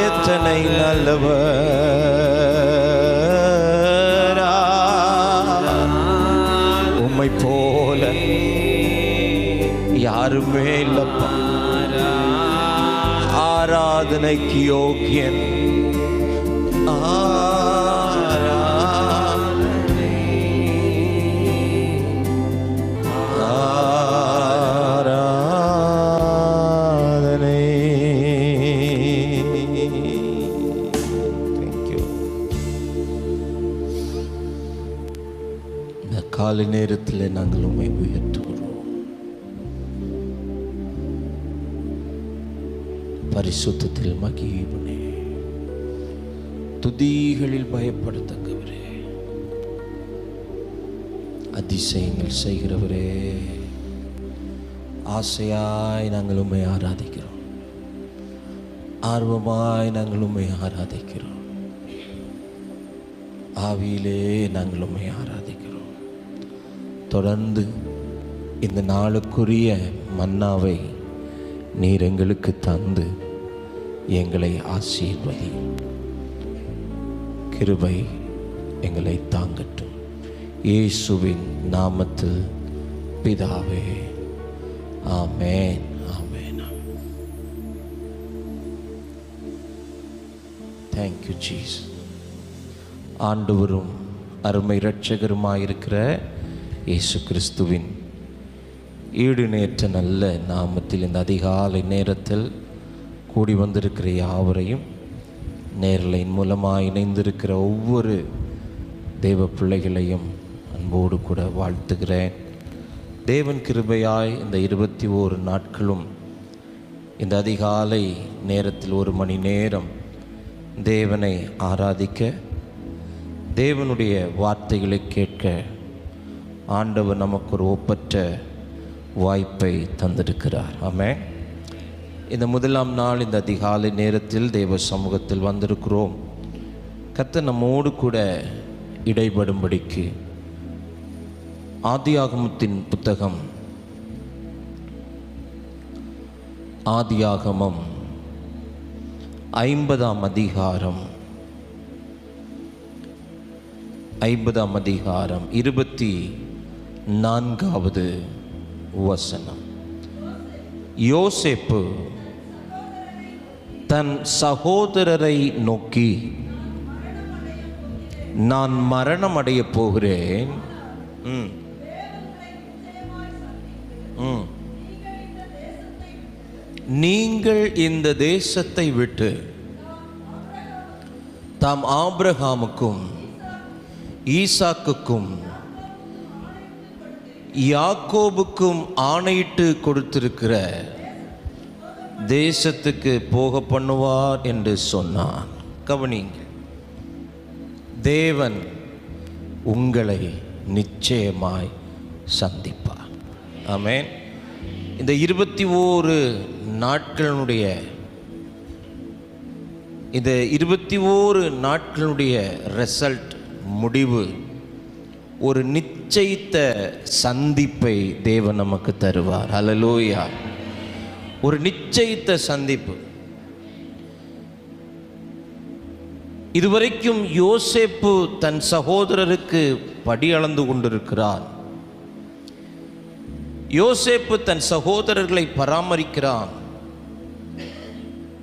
S1: எத்தனை நல்லவர் உம்மை போல யாருமே இல்லப்பா. ஆராதனைக்கு யோக்கியன் காலை நேரத்தில் நாங்கள் உம்மை உயர்த்துகிறோம். பரிசுத்தத்தில் மகிழ்வனே, துதிகளில் பயப்படத்தக்கவரே, அதிசயங்கள் செய்கிறவரே, ஆசையாய் நாங்கள் உம்மை ஆராதிக்கிறோம். ஆர்வமாய் நாங்கள் உம்மை ஆராதிக்கிறோம். ஆவியிலே நாங்கள் உம்மை ஆராதிக்கிறோம். தொடர்ந்து இந்த நாளுக்குரிய மன்னாவை நீர் எங்களுக்கு தந்து எங்களை ஆசீர்வதி. கிருபை எங்களை தாங்கட்டும். இயேசுவின் நாமத்தில் பிதாவே, ஆமென், ஆமென். Thank you Jesus. ஆண்டவரும் அருமை இரட்சகருமாயிருக்கிற இயேசு கிறிஸ்துவின் ஈடு நேற்ற நல்ல நாமத்தில் இந்த அதிகாலை நேரத்தில் கூடி வந்திருக்கிற யாவரையும் நேரலையின் மூலமாக இணைந்திருக்கிற ஒவ்வொரு தேவ பிள்ளைகளையும் அன்போடு கூட வாழ்த்துகிறேன். தேவன் கிருபையாய் இந்த 21 நாட்களும் இந்த அதிகாலை நேரத்தில் 1 மணி நேரம் தேவனை ஆராதிக்க, தேவனுடைய வார்த்தைகளை கேட்க ஆண்டவர் நமக்கு ஒரு ஒப்பற்ற வாய்ப்பை தந்திருக்கிறார். ஆமென். இந்த முதலாம் நாள் இந்த அதிகாலை நேரத்தில் தேவ சமூகத்தில் வந்திருக்கிறோம். கர்த்தர் நம்மோடு கூட இடைபடும்படிக்கு ஆதியாகமத்தின் புத்தகம், ஆதியாகமம் 50ஆம் அதிகாரம் 24வது வசனம். யோசேப்பு தன் சகோதரரை நோக்கி, நான் மரணம் அடைய போகிறேன், நீங்கள் இந்த தேசத்தை விட்டு தாம் ஆபிரகாமுக்கும் ஈசாக்குக்கும் யாக்கோபுக்கும் ஆணையிட்டு கொடுத்திருக்கிற தேசத்துக்கு போக பண்ணுவார் என்று சொன்னான். கவனிங்க, தேவன் உங்களை நிச்சயமாய் சந்திப்பார். ஆமென். இந்த 21 நாட்களுடைய ரிசல்ட், முடிவு, ஒரு நிச்சயித்த சந்திப்பை தேவன் நமக்கு தருவார். ஹல்லேலூயா. ஒரு நிச்சயித்த சந்திப்பு. இதுவரைக்கும் யோசேப்பு தன் சகோதரருக்கு படி அளந்து கொண்டிருக்கிறார். யோசேப்பு தன் சகோதரர்களை பராமரிக்கிறான்.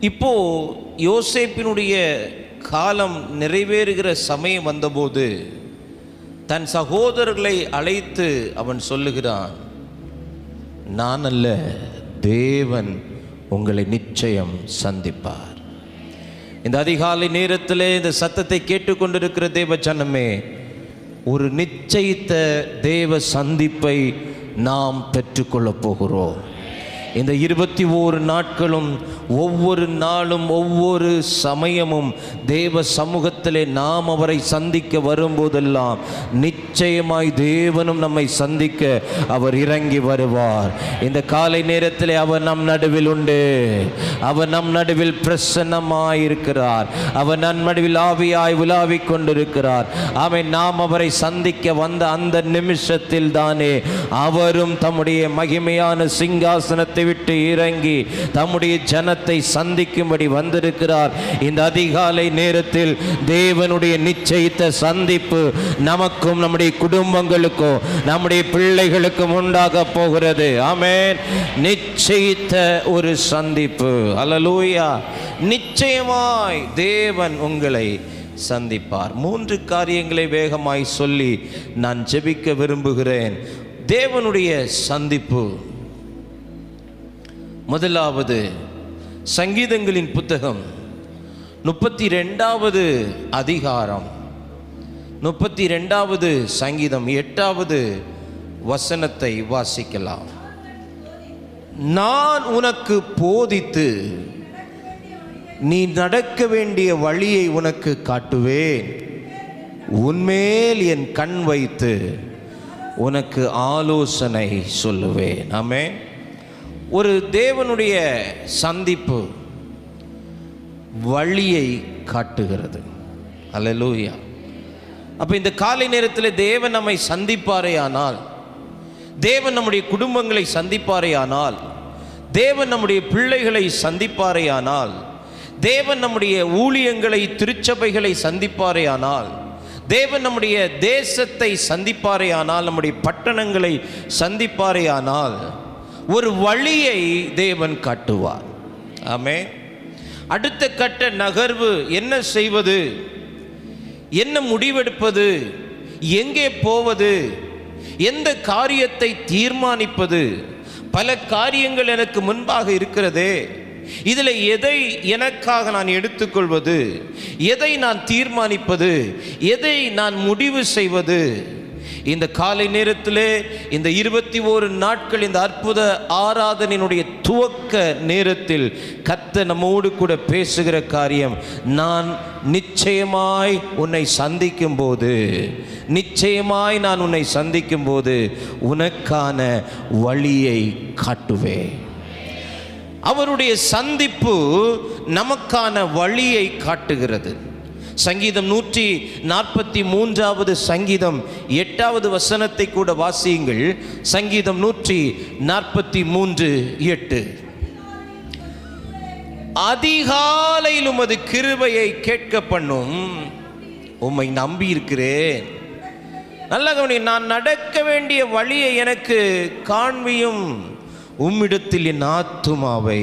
S1: இப்போ யோசேப்பினுடைய காலம் நிறைவேறுகிற சமயம் வந்தபோது தன் சகோதரர்களை அழைத்து அவன் சொல்லுகிறான், நான் அல்ல, தேவன் உங்களை நிச்சயம் சந்திப்பார். இந்த அதிகாலை நேரத்திலே இந்த சத்தத்தை கேட்டுக்கொண்டிருக்கிற தேவ ஜனமே, ஒரு நிச்சயித்த தேவ சந்திப்பை நாம் பெற்றுக்கொள்ளப் போகிறோம். இந்த 21 நாட்களும், ஒவ்வொரு நாளும், ஒவ்வொரு சமயமும் தேவ சமூகத்திலே நாம் அவரை சந்திக்க வரும்போதெல்லாம் நிச்சயமாய் தேவனும் நம்மை சந்திக்க அவர் இறங்கி வருவார். இந்த காலை நேரத்திலே அவர் நம் நடுவில் உண்டு. அவர் நம் நடுவில் பிரசன்னமாயிருக்கிறார். அவர் நம் நடுவில் ஆவியாய் உலாவிக் கொண்டிருக்கிறார். ஆமென். நாம் அவரை சந்திக்க வந்த அந்த நிமிஷத்தில் தானே அவரும் தம்முடைய மகிமையான சிங்காசனத்தை விட்டு இறங்கி தம்முடைய ஜனத்தை சந்திக்கும்படி வந்திருக்கிறார். இந்த அதிகாலை நேரத்தில் தேவனுடைய நிச்சயித்த சந்திப்பு நமக்கும் நம்முடைய குடும்பங்களுக்கும் நம்முடைய பிள்ளைகளுக்கும் உண்டாக போகிறது. ஆமென். நிச்சயித்த ஒரு சந்திப்பு. ஹல்லேலூயா. நிச்சயமாய் தேவன் உங்களை சந்திப்பார். 3 காரியங்களை வேகமாய் சொல்லி நான் ஜெபிக்க விரும்புகிறேன். தேவனுடைய சந்திப்பு. முதலாவது, சங்கீதங்களின் புத்தகம் 32வது அதிகாரம் 32வது சங்கீதம் 8வது வசனத்தை வாசிக்கலாம். நான் உனக்கு போதித்து நீ நடக்க வேண்டிய வழியை உனக்கு காட்டுவேன், உன்மேல் என் கண் வைத்து உனக்கு ஆலோசனை சொல்லுவேன். ஆமென். ஒரு தேவனுடைய சந்திப்பு வழியை காட்டுகிறது. அல்லேலூயா. அப்போ இந்த காலை நேரத்தில் தேவன் நம்மை சந்திப்பாரேயானால், தேவன் நம்முடைய குடும்பங்களை சந்திப்பாரேயானால், தேவன் நம்முடைய பிள்ளைகளை சந்திப்பாரேயானால், தேவன் நம்முடைய ஊழியங்களை, திருச்சபைகளை சந்திப்பாரேயானால், தேவன் நம்முடைய தேசத்தை சந்திப்பாரேயானால், நம்முடைய பட்டணங்களை சந்திப்பாரேயானால், ஒரு வழியை தேவன் காட்டுவார். ஆமென். அடுத்த கட்ட நகர்வு என்ன செய்வது, என்ன முடிவெடுப்பது, எங்கே போவது, எந்த காரியத்தை தீர்மானிப்பது, பல காரியங்கள் எனக்கு முன்பாக இருக்கிறதே, இதில் எதை எனக்காக நான் எடுத்துக்கொள்வது, எதை நான் தீர்மானிப்பது, எதை நான் முடிவு செய்வது? இந்த காலை நேரத்திலே இந்த 21 நாட்கள் இந்த அற்புத ஆராதனையினுடைய துவக்க நேரத்தில் கர்த்தர் நம்மோடு கூட பேசுகிற காரியம், நான் நிச்சயமாய் உன்னை சந்திக்கும் போது, நிச்சயமாய் நான் உன்னை சந்திக்கும் போது உனக்கான வழியை காட்டுவேன். அவருடைய சந்திப்பு நமக்கான வழியை காட்டுகிறது. சங்கீதம் 143 சங்கீதம் 8வது வசனத்தை கூட வாசியுங்கள். சங்கீதம் 143:8. அதிகாலையில் உமது கிருபையை கேட்க பண்ணும், உம்மை நம்பி இருக்கிறேன். நல்ல கவனி, நான் நடக்க வேண்டிய வழியை எனக்கு காண்பியும், உம்மிடத்தில் என் ஆத்துமாவை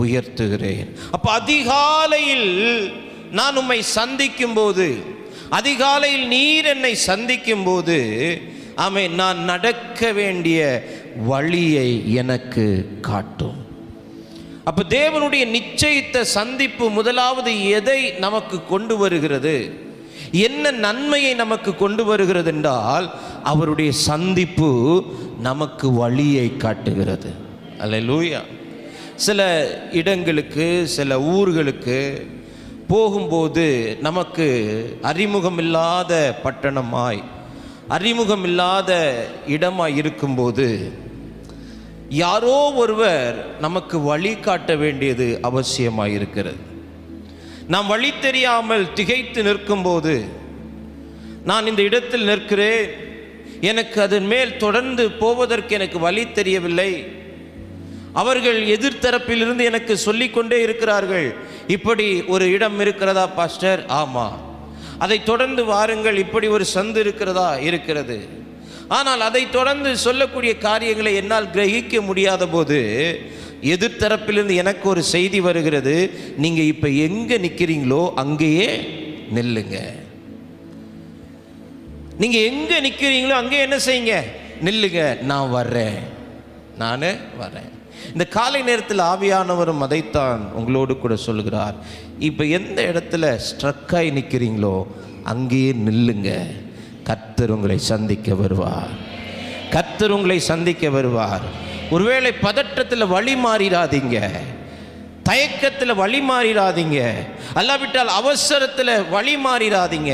S1: உயர்த்துகிறேன். அப்ப அதிகாலையில் நான் உம்மை சந்திக்கும் போது, அதிகாலையில் நீர் என்னை சந்திக்கும் போது, ஆமென், நான் நடக்க வேண்டிய வழியை எனக்கு காட்டும். அப்ப தேவனுடைய நிச்சயித்த சந்திப்பு முதலாவது எதை நமக்கு கொண்டு வருகிறது, என்ன நன்மையை நமக்கு கொண்டு வருகிறது என்றால், அவருடைய சந்திப்பு நமக்கு வழியை காட்டுகிறது. அல்லேலூயா. சில இடங்களுக்கு, சில ஊர்களுக்கு போகும்போது நமக்கு அறிமுகமில்லாத பட்டணமாய், அறிமுகமில்லாத இடமாய் இருக்கும்போது யாரோ ஒருவர் நமக்கு வழி காட்ட வேண்டியது அவசியமாய் இருக்கிறது. நாம் வழி தெரியாமல் திகைத்து நிற்கும்போது, நான் இந்த இடத்தில் நிற்கிறேன், எனக்கு அதன் மேல் தொடர்ந்து போவதற்கு எனக்கு வழி தெரியவில்லை, அவர்கள் எதிர்த்தரப்பிலிருந்து எனக்கு சொல்லிக்கொண்டே இருக்கிறார்கள், இப்படி ஒரு இடம் இருக்கிறதா பாஸ்டர்? ஆமாம். அதை தொடர்ந்து வாருங்கள், இப்படி ஒரு சந்து இருக்கிறதா? இருக்கிறது. ஆனால் அதை தொடர்ந்து சொல்லக்கூடிய காரியங்களை என்னால் கிரகிக்க முடியாத போது எதிர்த்தரப்பிலிருந்து எனக்கு ஒரு செய்தி வருகிறது, நீங்கள் இப்போ எங்கே நிற்கிறீங்களோ அங்கேயே நில்லுங்க. நீங்கள் எங்கே நிற்கிறீங்களோ அங்கே என்ன செய்யுங்க? நில்லுங்க, நான் வர்றேன், நான் வர்றேன். இந்த காலை நேரத்தில் ஆவியானவரும் அதைத்தான் உங்களோடு கூட சொல்கிறார். இப்போ எந்த இடத்துல ஸ்ட்ரக்காய் நிற்கிறீங்களோ அங்கேயே நில்லுங்க. கர்த்தர் உங்களை சந்திக்க வருவார். கர்த்தர் உங்களை சந்திக்க வருவார். ஒருவேளை பதற்றத்தில் வழி மாறிடாதீங்க, தயக்கத்தில் வழி மாறிடாதீங்க, அல்லாவிட்டால் அவசரத்தில் வழி மாறிடாதீங்க.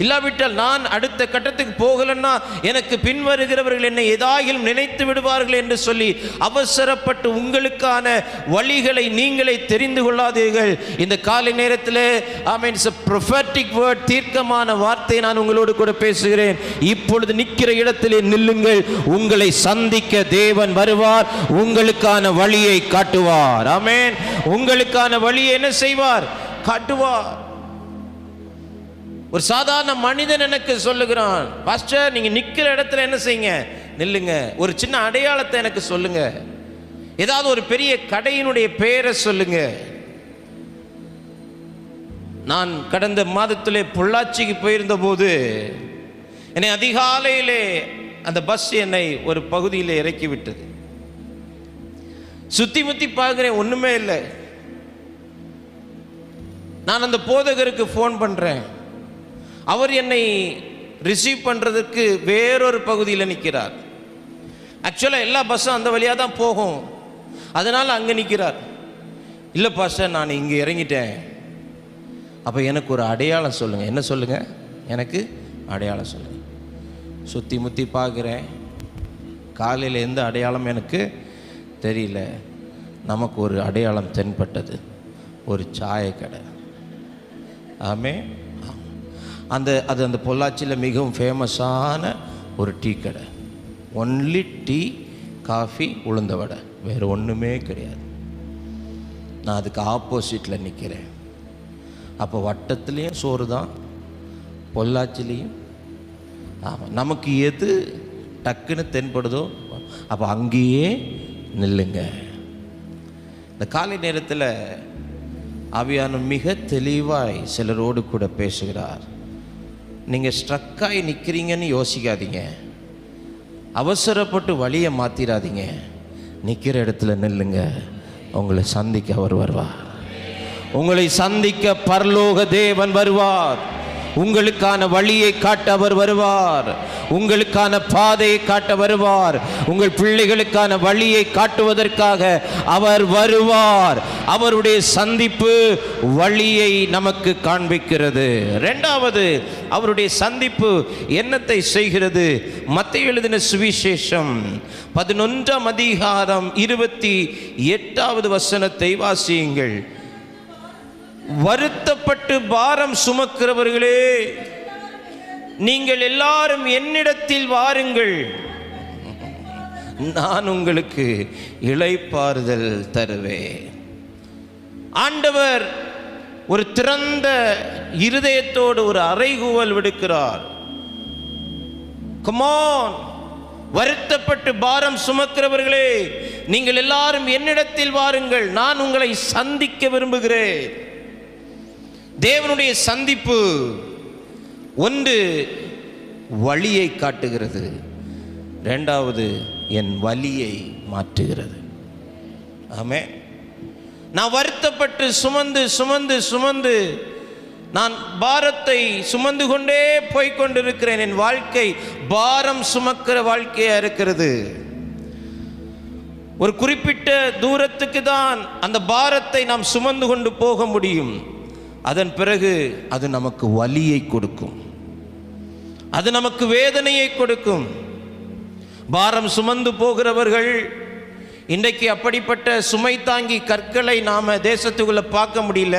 S1: இல்லாவிட்டால் நான் அடுத்த கட்டத்துக்கு போகலன்னா எனக்கு பின்வருகிறவர்கள் என்னை ஏதாயிலும் நினைத்து விடுவார்கள் என்று சொல்லி அவசரப்பட்டு உங்களுக்கான வழிகளை நீங்களே தெரிந்து கொள்ளாதீர்கள். இந்த காலை நேரத்தில் ஆமென், prophetic word, தீர்க்கமான வார்த்தை நான் உங்களோடு கூட பேசுகிறேன். இப்பொழுது நிற்கிற இடத்திலே நில்லுங்கள். உங்களை சந்திக்க தேவன் வருவார், உங்களுக்கான வழியை காட்டுவார். ஆமென். உங்களுக்கான வழியை என்ன செய்வார்? காட்டுவார். ஒரு சாதாரண மனிதன் எனக்கு சொல்லுகிறான், பாஸ்டர் நீங்க நிக்கிற இடத்துல என்ன செய்யுங்க? நில்லுங்க. ஒரு சின்ன அடையாளத்தை எனக்கு சொல்லுங்க, ஏதாவது ஒரு பெரிய கடையினுடைய பெயரை சொல்லுங்க. நான் கடந்த மாதத்திலே பொள்ளாச்சிக்கு போயிருந்த போது என்னை அதிகாலையிலே அந்த பஸ் என்னை ஒரு பகுதியில் இறக்கி விட்டது. சுத்தி முத்தி பார்க்கிறேன், ஒண்ணுமே இல்லை. நான் அந்த போதகருக்கு ஃபோன் பண்றேன், அவர் என்னை ரிசீவ் பண்றதுக்கு வேறொரு பகுதியில் நிற்கிறார். ஆக்சுவலாக எல்லா பஸ்ஸும் அந்த வழியாக தான் போகும், அதனால அங்கே நிற்கிறார். இல்லை பாஸ்டர் நான் இங்கே இறங்கிட்டேன். அப்போ எனக்கு ஒரு அடையாளம் சொல்லுங்க. என்ன சொல்லுங்க? எனக்கு அடையாளம் சொல்லுங்க. சுற்றி முற்றி பார்க்குறேன், காலையில் எந்த அடையாளம் எனக்கு தெரியல. நமக்கு ஒரு அடையாளம் தென்பட்டது, ஒரு சாயக்கடை. ஆமே, அந்த பொள்ளாச்சியில் மிகவும் ஃபேமஸான ஒரு டீ கடை. ஒன்லி டீ, காஃபி, உளுந்த வடை, வேறு ஒன்றுமே கிடையாது. நான் அதுக்கு ஆப்போசிட்டில் நிற்கிறேன். அப்போ வட்டத்துலேயும் சோறு தான், பொள்ளாச்சிலையும். ஆமாம், நமக்கு எது டக்குன்னு தென்படுதோ அப்போ அங்கேயே நில்லுங்க. இந்த காலை நேரத்தில் ஆவியான மிக தெளிவாய் சிலரோடு கூட பேசுகிறார். நீங்கள் ஸ்ட்ரக்காகி நிற்கிறீங்கன்னு யோசிக்காதீங்க, அவசரப்பட்டு வழியை மாற்றிடாதீங்க. நிற்கிற இடத்துல நில்லுங்க. உங்களை சந்திக்க அவர் வருவார். உங்களை சந்திக்க பரலோக தேவன் வருவார். உங்களுக்கான வழியை காட்ட அவர் வருவார். உங்களுக்கான பாதையை காட்ட வருவார். உங்கள் பிள்ளைகளுக்கான வழியை காட்டுவதற்காக அவர் வருவார். அவருடைய சந்திப்பு வழியை நமக்கு காண்பிக்கிறது. இரண்டாவது, அவருடைய சந்திப்பு என்னத்தை செய்கிறது? மத்தேயு எழுதின சுவிசேஷம் 11ஆம் அதிகாரம் 28வது வசனத்தை வாசியுங்கள். வருத்தப்பட்டு பாரம் சுமக்கிறவர்களே, நீங்கள் எல்லாரும் என்னிடத்தில் வாருங்கள், நான் உங்களுக்கு இளைப்பாறுதல் தருவேன். ஆண்டவர் ஒரு திறந்த இருதயத்தோடு ஒரு அறைகூவல் விடுக்கிறார். Come on, வருத்தப்பட்டு பாரம் சுமக்கிறவர்களே, நீங்கள் எல்லாரும் என்னிடத்தில் வாருங்கள், நான் உங்களை சந்திக்க விரும்புகிறேன். தேவனுடைய சந்திப்பு ஒன்று வழியை காட்டுகிறது, இரண்டாவது என் வலியை மாற்றுகிறது. ஆமென். நான் வருத்தப்பட்டு சுமந்து சுமந்து சுமந்து நான் பாரத்தை சுமந்து கொண்டே போய்கொண்டிருக்கிறேன். என் வாழ்க்கை பாரம் சுமக்கிற வாழ்க்கையா இருக்கிறது. ஒரு குறிப்பிட்ட தூரத்துக்கு தான் அந்த பாரத்தை நாம் சுமந்து கொண்டு போக முடியும். அதன் பிறகு அது நமக்கு வலியை கொடுக்கும், அது நமக்கு வேதனையை கொடுக்கும். பாரம் சுமந்து போகிறவர்கள் இன்றைக்கு அப்படிப்பட்ட சுமை தாங்கி கற்களை நாம் தேசத்துக்குள்ள பார்க்க முடியல.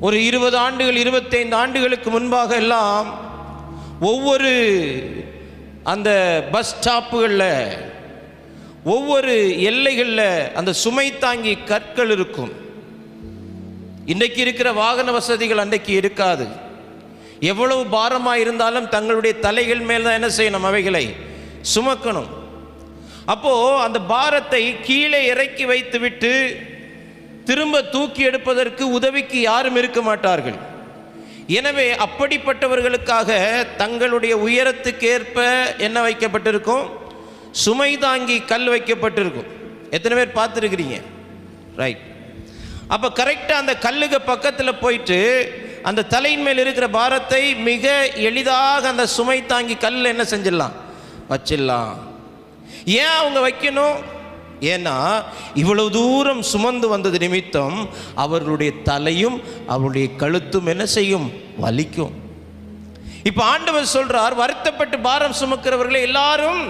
S1: ஒரு 20 ஆண்டுகள் 25 ஆண்டுகளுக்கு முன்பாக எல்லாம் ஒவ்வொரு அந்த பஸ் ஸ்டாப்புகளில் ஒவ்வொரு எல்லைகளில் அந்த சுமை தாங்கி கற்கள் இருக்கும். இன்றைக்கு இருக்கிற வாகன வசதிகள் அன்றைக்கு இருக்காது. எவ்வளவு பாரமாக இருந்தாலும் தங்களுடைய தலைகள் மேல் தான் என்ன செய்யணும், அவைகளை சுமக்கணும். அப்போது அந்த பாரத்தை கீழே இறக்கி வைத்து விட்டு திரும்ப தூக்கி எடுப்பதற்கு உதவிக்கு யாரும் இருக்க மாட்டார்கள். எனவே அப்படிப்பட்டவர்களுக்காக தங்களுடைய உயரத்துக்கேற்ப என்ன வைக்கப்பட்டிருக்கும், சுமை தாங்கி கல் வைக்கப்பட்டிருக்கும். எத்தனை பேர் பார்த்துருக்கிறீங்க? ரைட். அப்போ கரெக்டாக அந்த கல்லுக்கு பக்கத்தில் போயிட்டு அந்த தலையின் மேல் இருக்கிற பாரத்தை மிக எளிதாக அந்த சுமை தாங்கி கல்லில் என்ன செஞ்சிடலாம், வச்சிடலாம். ஏன் அவங்க வைக்கணும்? ஏன்னா இவ்வளவு தூரம் சுமந்து வந்தது நிமித்தம் அவர்களுடைய தலையும் அவருடைய கழுத்தும் என்ன செய்யும், வலிக்கும். இப்போ ஆண்டவர் சொல்றார், வருத்தப்பட்டு பாரம் சுமக்கிறவர்களே எல்லாரும்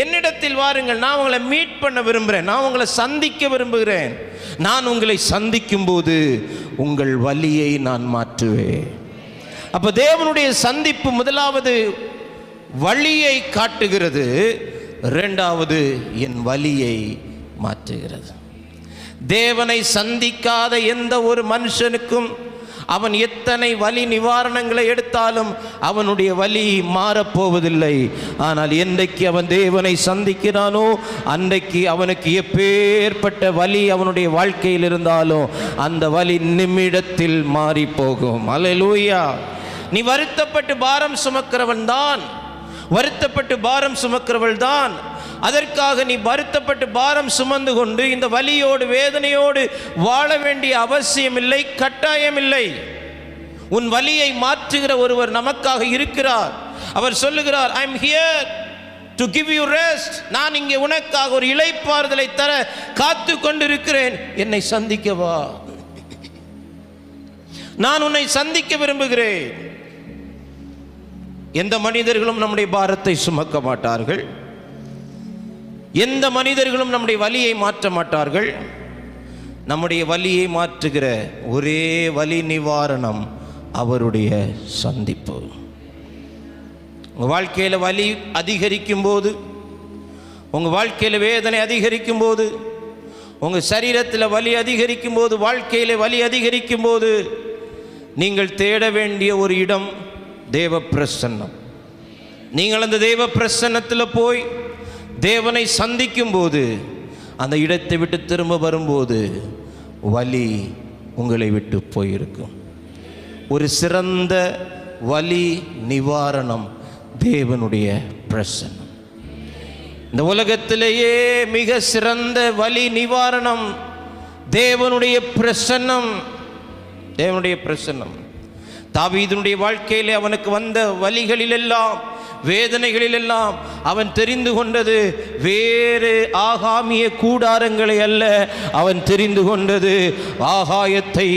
S1: என்னிடத்தில் வாருங்கள், நான் உங்களை மீட் பண்ண விரும்புகிறேன், நான் உங்களை சந்திக்க விரும்புகிறேன். நான் உங்களை சந்திக்கும் போது உங்கள் வலியை நான் மாற்றுவேன். அப்போ தேவனுடைய சந்திப்பு முதலாவது வழியை காட்டுகிறது, இரண்டாவது என் வலியை மாற்றுகிறது. தேவனை சந்திக்காத எந்த ஒரு மனுஷனுக்கும் அவன் எத்தனை வலி நிவாரணங்களை எடுத்தாலும் அவனுடைய வலி மாறப்போவதில்லை. ஆனால் என்றைக்கு அவன் தேவனை சந்திக்கிறானோ அன்றைக்கு அவனுக்கு எப்பேற்பட்ட வலி அவனுடைய வாழ்க்கையில் இருந்தாலும் அந்த வலி நிமிடத்தில் மாறி போகும். அல்லேலூயா. நீ வருத்தப்பட்டு பாரம் சுமக்கிறவன் தான், வருத்தப்பட்டு பாரம் சுமக்கிறவள் தான். அதற்காக நீ வருத்தப்பட்டு பாரம் சுமந்து கொண்டு இந்த வலியோடு வேதனையோடு வாழ வேண்டிய அவசியம் இல்லை, கட்டாயம் இல்லை. உன் வலியை மாற்றுகிற ஒருவர் நமக்காக இருக்கிறார். அவர் சொல்லுகிறார், I am here to give you rest. நான் இங்கே உனக்காக ஒரு இளைப்பாறுதலை தர காத்து கொண்டிருக்கிறேன். என்னை சந்திக்கவா, நான் உன்னை சந்திக்க விரும்புகிறேன். எந்த மனிதர்களும் நம்முடைய பாரத்தை சுமக்க மாட்டார்கள், எந்த மனிதர்களும் நம்முடைய வலியை மாற்ற மாட்டார்கள். நம்முடைய வலியை மாற்றுகிற ஒரே வலி நிவாரணம் அவருடைய சந்திப்பு. உங்கள் வாழ்க்கையில் வலி அதிகரிக்கும் போது, உங்கள் வாழ்க்கையில் வேதனை அதிகரிக்கும் போது, உங்கள் சரீரத்தில் வலி அதிகரிக்கும் போது, வாழ்க்கையில் வலி அதிகரிக்கும் போது நீங்கள் தேட வேண்டிய ஒரு இடம் தேவ பிரசன்னம். நீங்கள் அந்த தேவ பிரசன்னத்தில் போய் தேவனை சந்திக்கும் போது, அந்த இடத்தை விட்டு திரும்ப வரும்போது வலி உங்களை விட்டு போயிருக்கும். ஒரு சிறந்த வலி நிவாரணம் தேவனுடைய பிரசன்னம். இந்த உலகத்திலேயே மிக சிறந்த வலி நிவாரணம் தேவனுடைய பிரசன்னம். தேவனுடைய பிரசன்னம். தாவீதுடைய வாழ்க்கையிலே அவனுக்கு வந்த வலிகளிலெல்லாம், வேதனைகளிலெல்லாம் அவன் தெரிந்து கொண்டது வேறு ஆகாமிய கூடாரங்களை அல்ல, அவன் தெரிந்து கொண்டது ஆகாயத்தை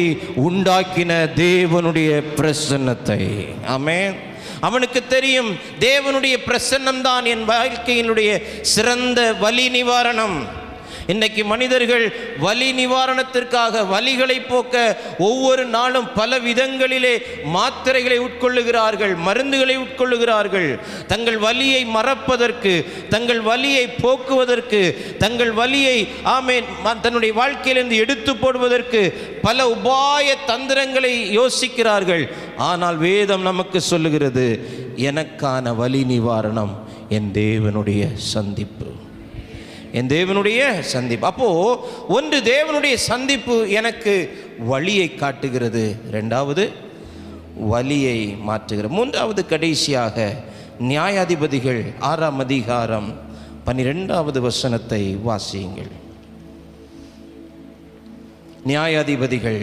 S1: உண்டாக்கின தேவனுடைய பிரசன்னத்தை. ஆமென். அவனுக்கு தெரியும், தேவனுடைய பிரசன்னம் தான் என் வாழ்க்கையினுடைய சிறந்த வலி நிவாரணம். இன்னைக்கு மனிதர்கள் வலி நிவாரணத்திற்காக, வலிகளை போக்க ஒவ்வொரு நாளும் பல விதங்களிலே மாத்திரைகளை உட்கொள்ளுகிறார்கள், மருந்துகளை உட்கொள்ளுகிறார்கள். தங்கள் வலியை மறப்பதற்கு, தங்கள் வலியை போக்குவதற்கு, தங்கள் வலியை தன்னுடைய வாழ்க்கையிலிருந்து எடுத்து போடுவதற்கு பல உபாய தந்திரங்களை யோசிக்கிறார்கள். ஆனால் வேதம் நமக்கு சொல்லுகிறது, எனக்கான வலி நிவாரணம் என் தேவனுடைய சந்திப்பு, என் தேவனுடைய சந்திப்பு. அப்போ ஒன்று, தேவனுடைய சந்திப்பு எனக்கு வழியை காட்டுகிறது. இரண்டாவது, வலியை மாற்றுகிறது. மூன்றாவது, கடைசியாக நியாயாதிபதிகள் 6ஆம் அதிகாரம் 12வது வசனத்தை வாசியுங்கள். நியாயாதிபதிகள்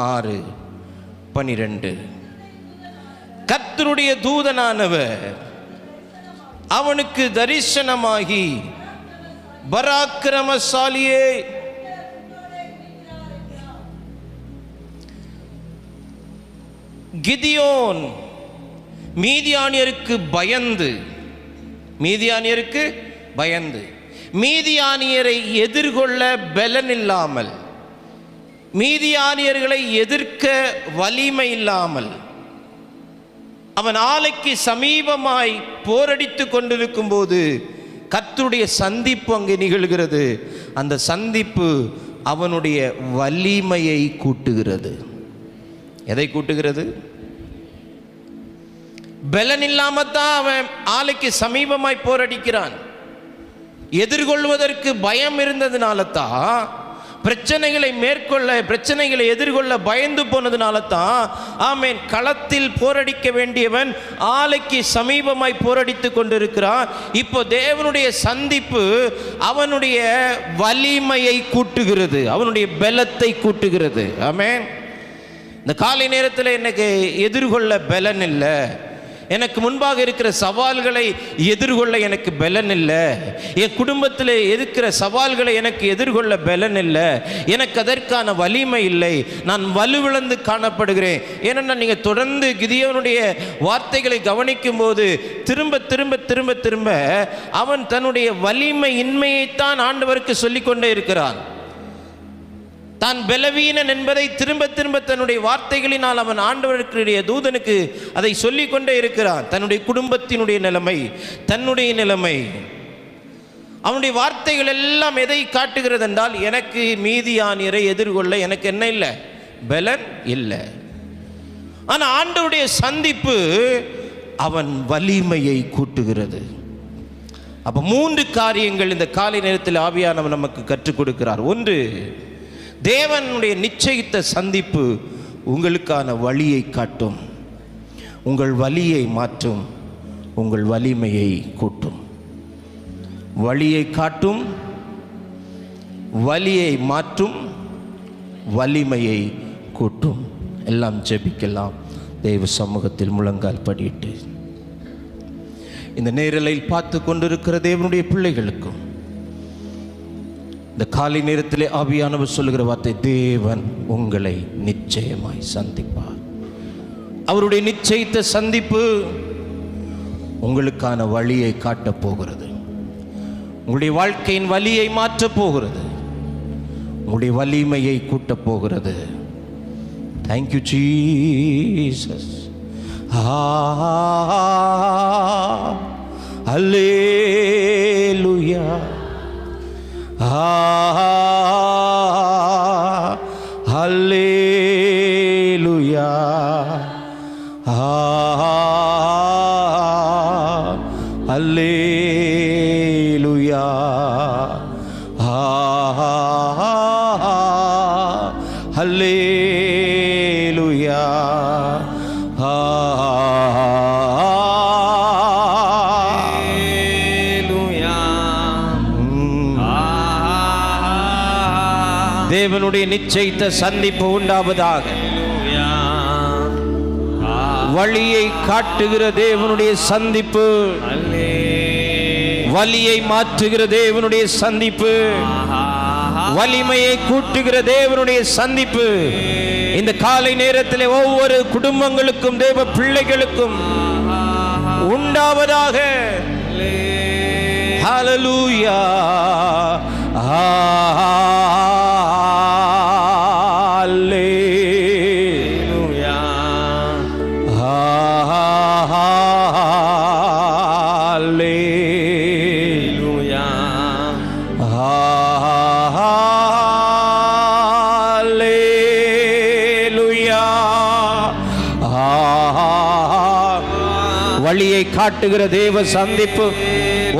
S1: 6:12. கர்த்தருடைய தூதனானவர் அவனுக்கு தரிசனமாகி, பராக்கிரமசாலியே, கிதியோன் மீதியானியருக்கு பயந்து மீதியானியரை எதிர்கொள்ள பலன் இல்லாமல், மீதியானியர்களை எதிர்க்க வலிமை இல்லாமல் அவன் ஆலைக்கு சமீபமாய் போரடித்து கொண்டிருக்கும் போது கர்த்தருடைய சந்திப்பு அங்கே நிகழ்கிறது. அந்த சந்திப்பு அவனுடைய வலிமையை கூட்டுகிறது. எதை கூட்டுகிறது? பலன் இல்லாமத்தான் அவன் ஆலைக்கு சமீபமாய் போரடிக்கிறான். எதிர்கொள்வதற்கு பயம் இருந்ததுனால தான், பிரச்சனைகளை மேற்கொள்ள, பிரச்சனைகளை எதிர்கொள்ள பயந்து போனதுனால தான் களத்தில் போரடிக்க வேண்டியவன் ஆலைக்கு சமீபமாய் போரடித்து கொண்டிருக்கிறான். இப்போ தேவனுடைய சந்திப்பு அவனுடைய வலிமையை கூட்டுகிறது, அவனுடைய பலத்தை கூட்டுகிறது. ஆமென். இந்த காலை நேரத்தில் எனக்கு எதிர்கொள்ள பலன் இல்லை, எனக்கு முன்பாக இருக்கிற சவால்களை எதிர்கொள்ள எனக்கு பலன் இல்லை, என் குடும்பத்தில் இருக்கிற சவால்களை எனக்கு எதிர்கொள்ள பலன் இல்லை, எனக்கு அதற்கான வலிமை இல்லை, நான் வலுவிழந்து காணப்படுகிறேன். ஏன்னா நீங்கள் தொடர்ந்து கிதியோனுடைய வார்த்தைகளை கவனிக்கும் போது திரும்ப திரும்ப திரும்ப திரும்ப அவன் தன்னுடைய வலிமை இன்மையைத்தான் ஆண்டவருக்கு சொல்லிக்கொண்டே இருக்கிறான். தான் பலவீனன் என்பதை திரும்ப திரும்ப தன்னுடைய வார்த்தைகளினால் அவன் ஆண்டவருடைய தூதனுக்கு அதை சொல்லிக்கொண்டே இருக்கிறான். தன்னுடைய குடும்பத்தினுடைய நிலைமை, தன்னுடைய நிலைமை, அவனுடைய வார்த்தைகள் எல்லாம் எதை காட்டுகிறது என்றால், எனக்கு மீதியானியரை எதிர்கொள்ள எனக்கு என்ன இல்லை? பலன் இல்லை. ஆனால் ஆண்டவருடைய சந்திப்பு அவன் வலிமையை கூட்டுகிறது. அப்போ 3 காரியங்கள் இந்த காலை நேரத்தில் ஆவியானவர் நமக்கு கற்றுக் கொடுக்கிறார். ஒன்று, தேவனுடைய நிச்சயித்த சந்திப்பு உங்களுக்கான வழியை காட்டும், உங்கள் வலியை மாற்றும், உங்கள் வலிமையை கூட்டும். வழியை காட்டும், வலியை மாற்றும், வலிமையை கூட்டும். எல்லாம் ஜெபிக்கலாம். தேவ சமூகத்தில் முழங்கால் படியிட்டு இந்த நேரலையில் பார்த்து கொண்டிருக்கிற தேவனுடைய பிள்ளைகளுக்கும் இந்த காலை நேரத்திலே ஆவியானவர் சொல்லுகிற வார்த்தை, தேவன் உங்களை நிச்சயமாய் சந்திப்பார். அவருடைய நிச்சயித்த சந்திப்பு உங்களுக்கான வழியை காட்டப் போகிறது, உங்களுடைய வாழ்க்கையின் வலியை மாற்றப் போகிறது, உங்களுடைய வலிமையை கூட்டப் போகிறது. Thank you Jesus. Alleluia. Hallelujah. Hallelujah. Hallelujah.
S2: Hallelujah.
S1: தேவனுடைய நிச்சயித்த சந்திப்பு உண்டாவதாக. வழியை காட்டுகிற தேவனுடைய சந்திப்பு, வலியை மாற்றுகிற தேவனுடைய சந்திப்பு, வலிமையை கூட்டுகிற தேவனுடைய சந்திப்பு இந்த காலை நேரத்தில் ஒவ்வொரு குடும்பங்களுக்கும் தேவ பிள்ளைகளுக்கும் உண்டாவதாக. ஹல்லேலூயா, ஹல்லேலூயா, ஹல்லேலூயா, ஹல்லேலூயா. வழியை காட்டுகிற தேவ சந்திப்பு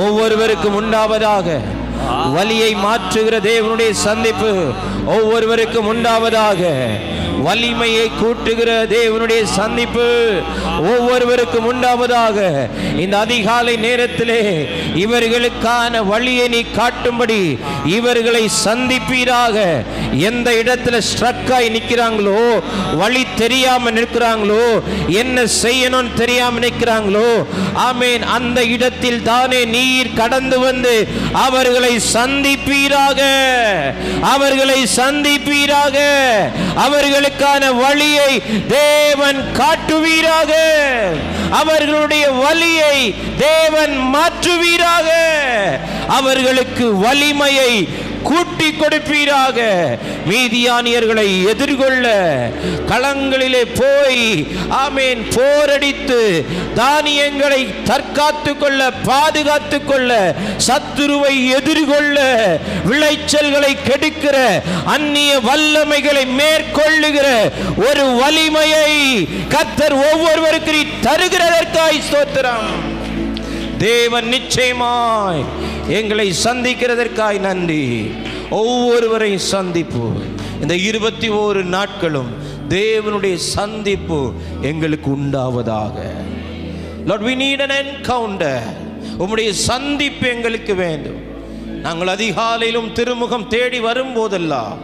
S1: ஒவ்வொருவருக்கும் உண்டாவதாக. வலியை மாற்றுகிற தேவனுடைய சந்திப்பு ஒவ்வொருவருக்கும் உண்டாவதாக. வலிமையை கூட்டுகிற தேவனுடைய சந்திப்பு ஒவ்வொருவருக்கும் உண்டாவதாக. இந்த அதிகாலை நேரத்திலே இவர்களுக்கான வழியை நீ காட்டும்படி இவர்களை சந்திப்பீராக. எந்த இடத்துல ஸ்ட்ரக்காய் நிற்கிறாங்களோ, வழி தெரியாம நிற்கிறாங்களோ, என்ன செய்யணும்னு தெரியாம நிற்கிறாங்களோ, ஆமேன், அந்த இடத்தில் தானே நீர் கடந்து வந்து அவர்களை சந்திப்பீராக, அவர்களை சந்திப்பீராக. அவர்களுக்கான வழியை தேவன் காட்டுவீராக, அவர்களுடைய வழியை தேவன் மாற்றுவீராக, அவர்களுக்கு வலிமையை கூட்டி கொடுப்பீராக. மீதியானியர்களை எதிர்கொள்ள களங்களிலே போய் ஆமேன் போரடித்து தானியங்களை தற்காத்து கொள்ள, பாதுகாத்து கொள்ள, சத்துருவை எதிர்கொள்ள, விளைச்சல்களை கெடுக்கிற அந்நிய வல்லமைகளை மேற்கொள்ளுகிற ஒரு வலிமையை கர்த்தர் ஒவ்வொருவருக்கு தருகிறதற்காய் ஸ்தோத்திரம். தேவன் நிச்சயமாய் எங்களை சந்திக்கிறதற்காய் நன்றி. ஒவ்வொருவரையும் சந்திப்பு இந்த 21 நாட்களும் தேவனுடைய சந்திப்பு எங்களுக்கு உண்டாவதாக. Lord, we need an encounter. உம்முடைய சந்திப்பு எங்களுக்கு வேண்டும். நாங்கள் அதிகாலையிலும் திருமுகம் தேடி வரும்போதெல்லாம்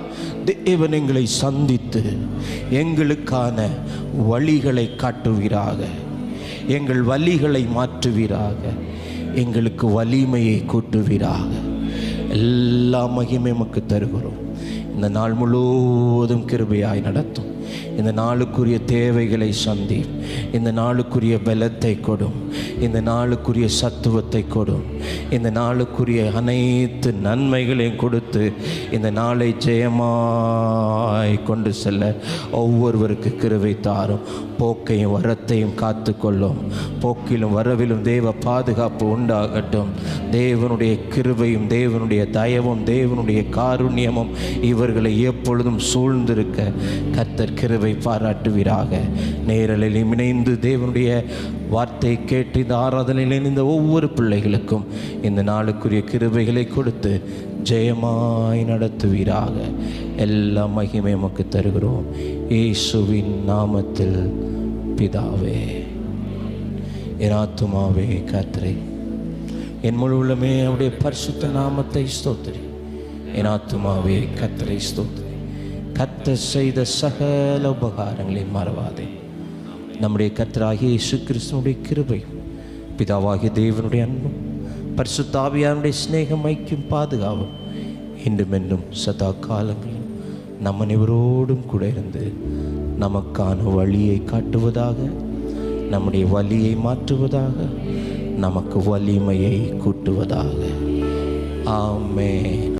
S1: தேவன் எங்களை சந்தித்து எங்களுக்கான வழிகளை காட்டுவீராக, எங்கள் வழிகளை மாற்றுவீராக, எங்களுக்கு வலிமையை கூட்டுவீராக. எல்லா மகிமை உமக்கு தருகிறோம். இந்த நாள் முழுவதும் கிருபையாய் நடத்தும். இந்த நாளுக்குரிய தேவைகளை சந்தி, இந்த நாளுக்குரிய பலத்தை கொடும், இந்த நாளுக்குரிய சத்துவத்தை கொடும், இந்த நாளுக்குரிய அனைத்து நன்மைகளையும் கொடுத்து இந்த நாளை ஜெயமாய் கொண்டு செல்ல ஒவ்வொருவருக்கு கிருபை தாரும். போக்கையும் வரத்தையும் காத்து கொள்ளும். போக்கிலும் வரவிலும் தேவ பாதுகாப்பு உண்டாகட்டும். தேவனுடைய கிருபையும் தேவனுடைய தயவும் தேவனுடைய காருண்யமும் இவர்களை எப்பொழுதும் சூழ்ந்திருக்க கர்த்தர் கிருபை பாராட்டுவீராக. நேரலில் இணைந்து தேவனுடைய வார்த்தை கேட்டு இந்த ஆராதனையில் இணைந்த ஒவ்வொரு பிள்ளைகளுக்கும் இந்த நாளுக்குரிய கிருபைகளை கொடுத்து ஜெயமாய் நடத்துவீராக. எல்லா மகிமை உமக்கு தருகிறோம் இயேசுவின் நாமத்தில் பிதாவே. என் ஆத்துமாவே கர்த்தரை, என் முழு உள்ளமே அவருடைய பரிசுத்த நாமத்தை ஸ்தோத்திரி. என் ஆத்துமாவே கர்த்தரை ஸ்தோத்திரி. கர்த்தர் செய்த சகல உபகாரங்களை மறவாதே. நம்முடைய கர்த்தராகிய இயேசு கிறிஸ்துவினுடைய கிருபையும் பிதாவாகிய தேவனுடைய அன்பும் பரிசுத்த ஆவியானுடைய சிநேகம், ஐக்கியம், பாதுகாவும் இன்றும் என்றும் சதா காலங்களும் நம் அனைவரோடும் கூட இருந்து நமக்கான வழியை காட்டுவதாக, நம்முடைய வலியை மாற்றுவதாக, நமக்கு வலிமையை கூட்டுவதாக. ஆமென்.